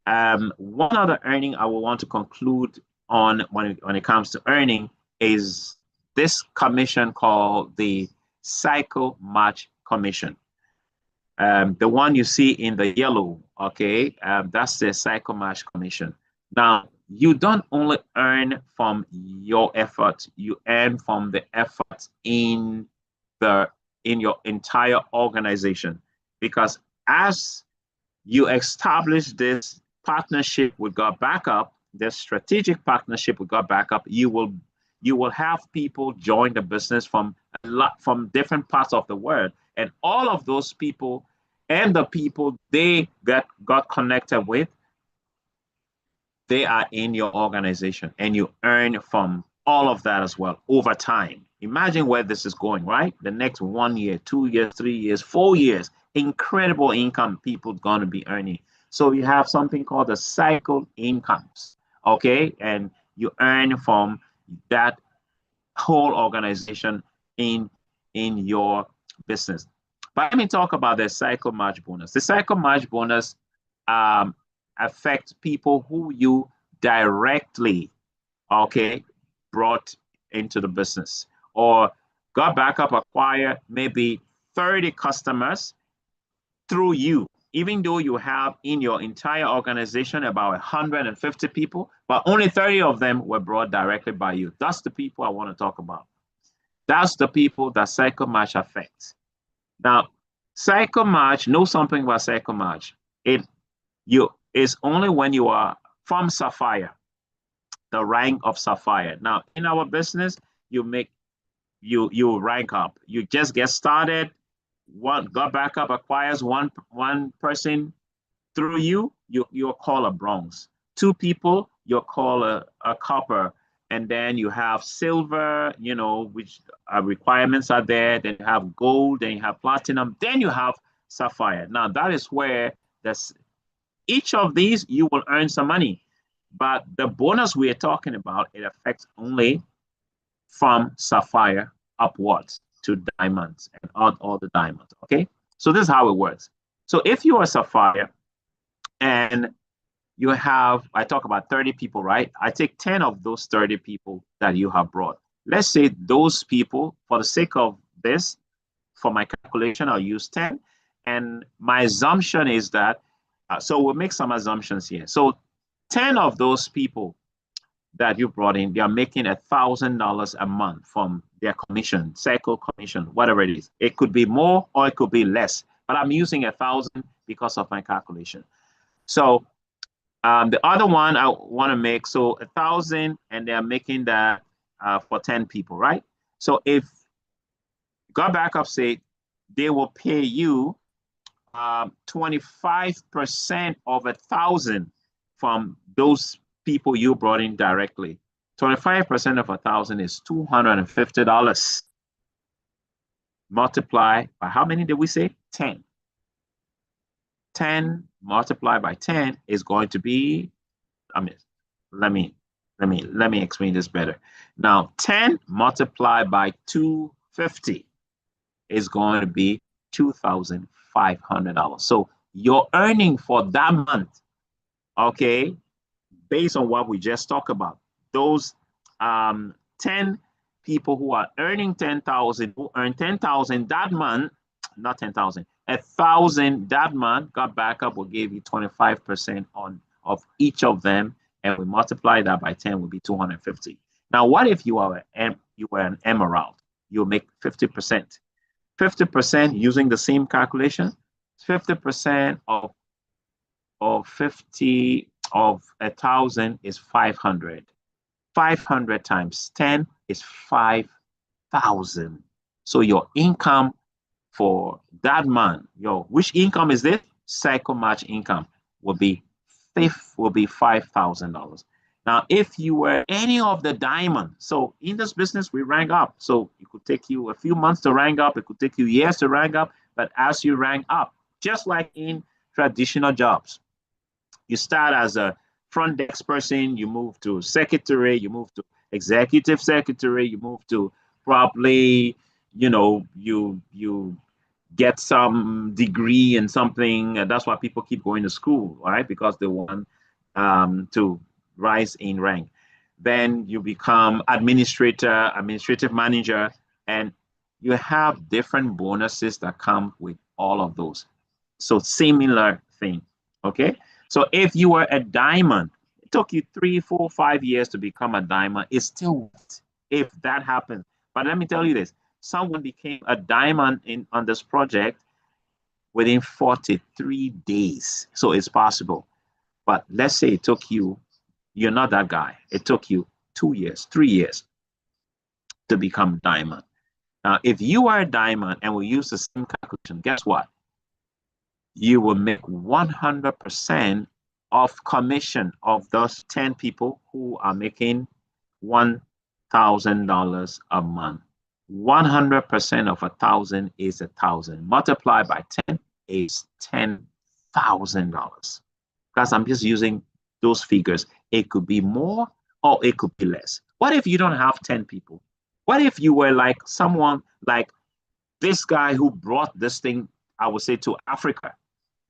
One other earning I will want to conclude on when it comes to earning is this commission called the Cycle Match Commission. The one you see in the yellow, okay, that's the Cycle Match Commission. Now, you don't only earn from your effort, you earn from the effort in your entire organization. Because as you establish this partnership with God Backup, this strategic partnership with God Backup, you will have people join the business from different parts of the world, and all of those people and the people they got connected with, they are in your organization, and you earn from all of that as well over time. Imagine where this is going, right? The next 1 year, 2 years, 3 years, 4 years, incredible income people going to be earning. So you have something called the cycle incomes, okay? And you earn from that whole organization in your business. But let me talk about the cycle match bonus. The cycle match bonus affects people who you directly, okay, brought into the business, or God Backup acquire maybe 30 customers through you, even though you have in your entire organization about 150 people, but only 30 of them were brought directly by you. That's the people I want to talk about. That's the people that cycle match affects. Now, cycle match, know something about cycle match. It is only when you are from Sapphire, the rank of Sapphire. Now, in our business, you rank up. You just get started. one God Backup acquires one person through you, you'll call a bronze. 2 people, you'll call a copper. And then you have silver, you know, which requirements are there. Then you have gold, then you have platinum, then you have sapphire. Now that is where each of these you will earn some money. But the bonus we are talking about, it affects only from sapphire upwards to diamonds and all the diamonds. Okay, so this is how it works. So if you are sapphire and you have, I talk about 30 people, right? I take 10 of those 30 people that you have brought. Let's say those people, for the sake of this, for my calculation, I'll use 10. And my assumption is that, so we'll make some assumptions here. So 10 of those people that you brought in, they are making $1,000 a month from their commission, cycle commission, whatever it is. It could be more or it could be less, but I'm using 1,000 because of my calculation. So the other one I want to make, so 1,000, and they're making that for 10 people, right? So if God Backup say they will pay you 25% of 1,000 from those people you brought in directly. 25% of 1,000 is $250. Multiply by how many did we say? 10. 10 multiplied by 10 is going to be, I mean, let me explain this better. Now, 10 multiplied by 250 is going to be $2,500. So your earning for that month, okay, based on what we just talked about, those 10 people who are earning 10,000, who earn 10,000 that month, not 10,000, 1,000 that month, God Backup will give you 25% of each of them, and we multiply that by 10 will be 250. Now, what if you were an emerald? You'll make 50%. 50% using the same calculation, 50% of 50 of 1,000 is 500. 500 times 10 is 5,000. So your income for that month, which income is this? Cycle match income will be $5,000. Now, if you were any of the diamond, so in this business, we rank up. So it could take you a few months to rank up. It could take you years to rank up. But as you rank up, just like in traditional jobs, you start as a front desk person, you move to secretary, you move to executive secretary, you move to probably, you get some degree in something. And that's why people keep going to school, right? Because they want to rise in rank. Then you become administrator, administrative manager, and you have different bonuses that come with all of those. So similar thing, okay? So if you were a diamond, it took you 3, 4, 5 years to become a diamond, it's still if that happens. But let me tell you this, someone became a diamond on this project within 43 days. So it's possible. But let's say it took you, you're not that guy. It took you 2 years, 3 years to become diamond. Now, if you are a diamond and we use the same calculation, guess what? You will make 100% of commission of those 10 people who are making $1,000 a month. 100% of 1,000 is 1,000. Multiplied by 10 is $10,000. Because I'm just using those figures. It could be more or it could be less. What if you don't have 10 people? What if you were like someone like this guy who brought this thing, I would say, to Africa?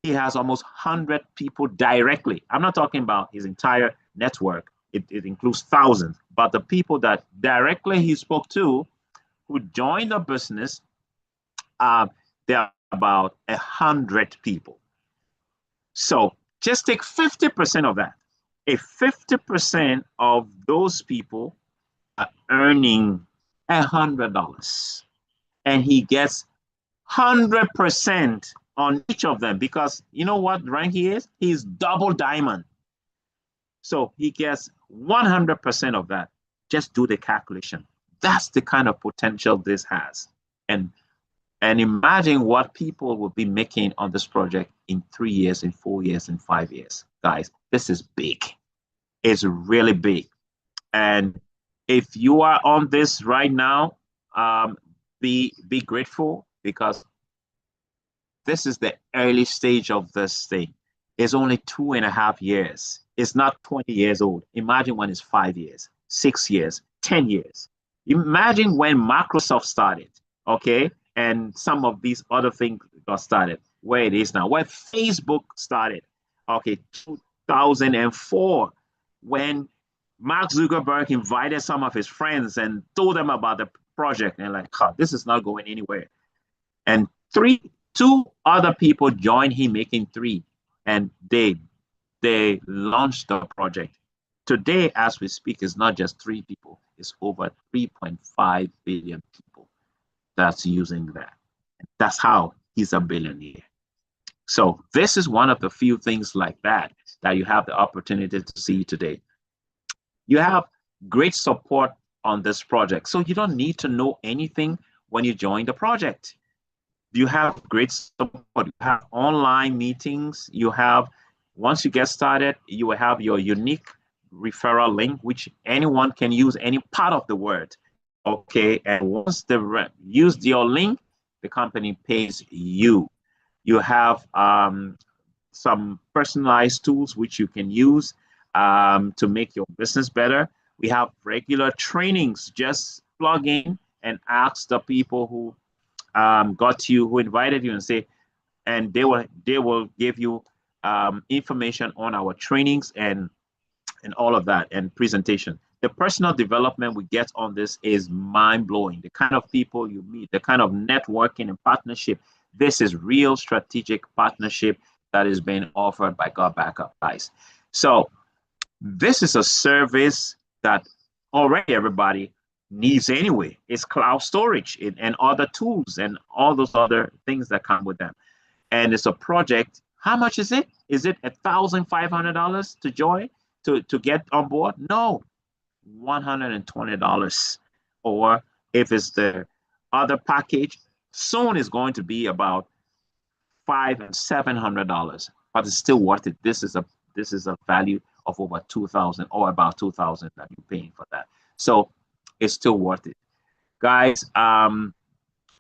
He has almost 100 people directly. I'm not talking about his entire network. It includes thousands. But the people that directly he spoke to who joined the business, there are about 100 people. So just take 50% of that. If 50% of those people are earning $100 and he gets 100% on each of them, because you know what rank he is? He's double diamond. So he gets 100% of that. Just do the calculation. That's the kind of potential this has. And And imagine what people will be making on this project in 3 years, in 4 years, in 5 years. Guys, this is big. It's really big. And if you are on this right now, be grateful, because this is the early stage of this thing. It's only 2.5 years. It's not 20 years old. Imagine when it's 5 years, 6 years, 10 years. Imagine when Microsoft started, okay? And some of these other things got started, where it is now, where Facebook started, okay, 2004, when Mark Zuckerberg invited some of his friends and told them about the project, and like, oh, this is not going anywhere. And two other people joined him, making three, and they launched the project. Today, as we speak, it's not just 3 people, it's over 3.5 billion people that's using that. That's how he's a billionaire. So this is one of the few things like that you have the opportunity to see today. You have great support on this project, so you don't need to know anything when you join the project. You have great support. You have online meetings. You have, once you get started, you will have your unique referral link, which anyone can use any part of the word. Okay, and once they use your link, the company pays you. You have some personalized tools which you can use to make your business better. We have regular trainings. Just plug in and ask the people who got you, who invited you, and say, and they will give you information on our trainings and all of that, and presentation. The personal development we get on this is mind-blowing. The kind of people you meet, the kind of networking and partnership. This is real strategic partnership that is being offered by God Backup, guys. So this is a service that already everybody needs anyway. It's cloud storage and other tools and all those other things that come with them. And it's a project. How much is it? Is it $1,500 to join, to get on board? No, $120. Or if it's the other package, soon is going to be about $500 and $700, but it's still worth it. This is a value of over 2,000, or about 2,000 that you're paying for that. So it's still worth it, guys.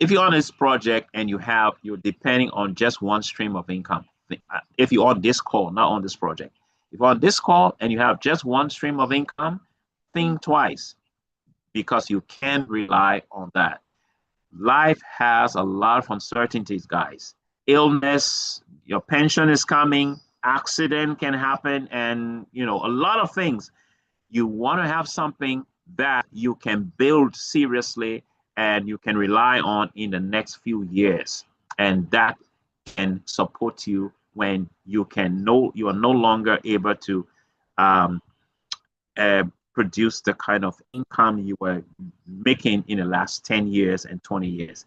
If you're on this project and you're depending on just one stream of income, if you're on this call, not on this project, if you're on this call and you have just one stream of income, think twice, because you can't rely on that. Life has a lot of uncertainties, guys. Illness, your pension is coming, accident can happen, and a lot of things. You want to have something that you can build seriously and you can rely on in the next few years, and that can support you when you are no longer able to produce the kind of income you were making in the last 10 years and 20 years.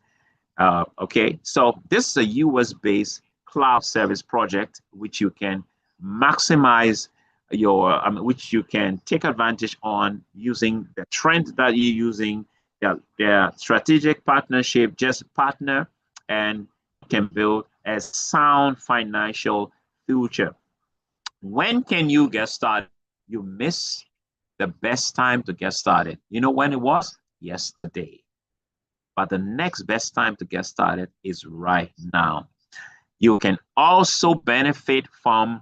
Okay, so this is a US-based cloud service project which you can maximize which you can take advantage on using the trend that you're using, their strategic partnership. Just partner and can build a sound financial future. When can you get started? You miss the best time to get started. You know when it was? Yesterday. But the next best time to get started is right now. You can also benefit from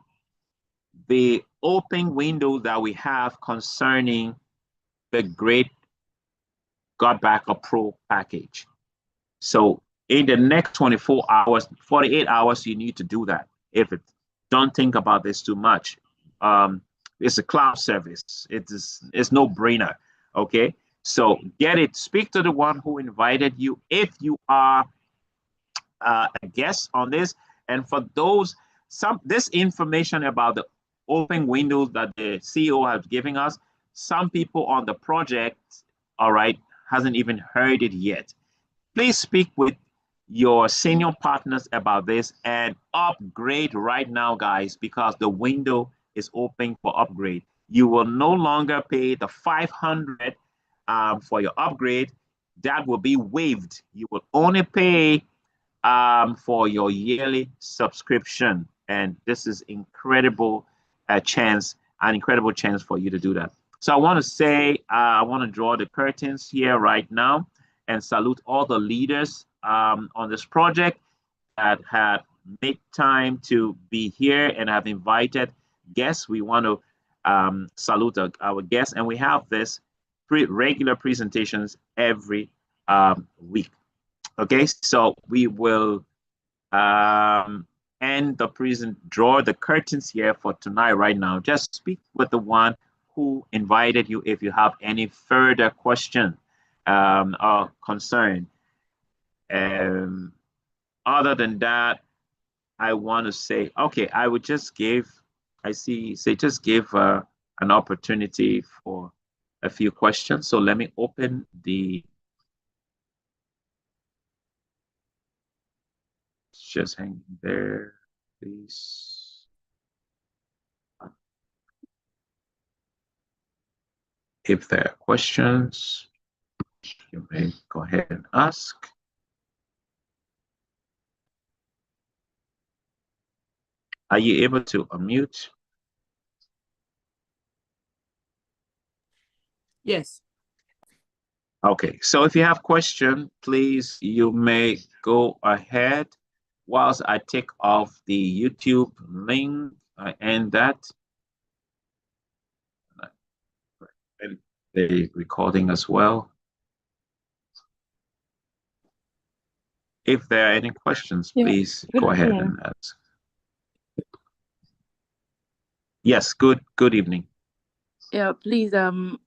the open window that we have concerning the great God Backup Pro package. So in the next 24 hours, 48 hours, you need to do that. Don't think about this too much. It's a cloud service. It's no brainer. Okay. So get it. Speak to the one who invited you if you are a guest on this. And for those, this information about the open windows that the CEO has given us, some people on the project, all right, hasn't even heard it yet. Please speak with your senior partners about this and upgrade right now, guys, because the window is open for upgrade. You will no longer pay the $500 for your upgrade. That will be waived. You will only pay for your yearly subscription. And this is an incredible chance for you to do that. So I want to say, I want to draw the curtains here right now and salute all the leaders on this project that had made time to be here and have invited guests. We want to salute our guests, and we have this regular presentations every week. Okay, so we will end the draw the curtains here for tonight right now. Just speak with the one who invited you if you have any further question or concern. Other than that, I want to say, okay, I would just give, just give an opportunity for a few questions. So let me open the, just hang there, please. If there are questions, you may go ahead and ask. Are you able to unmute?
Yes.
Okay, so if you have questions, please, you may go ahead whilst I take off the YouTube link and that. And the recording as well. If there are any questions, please go ahead and ask. Yes, good evening.
Yeah, please, I want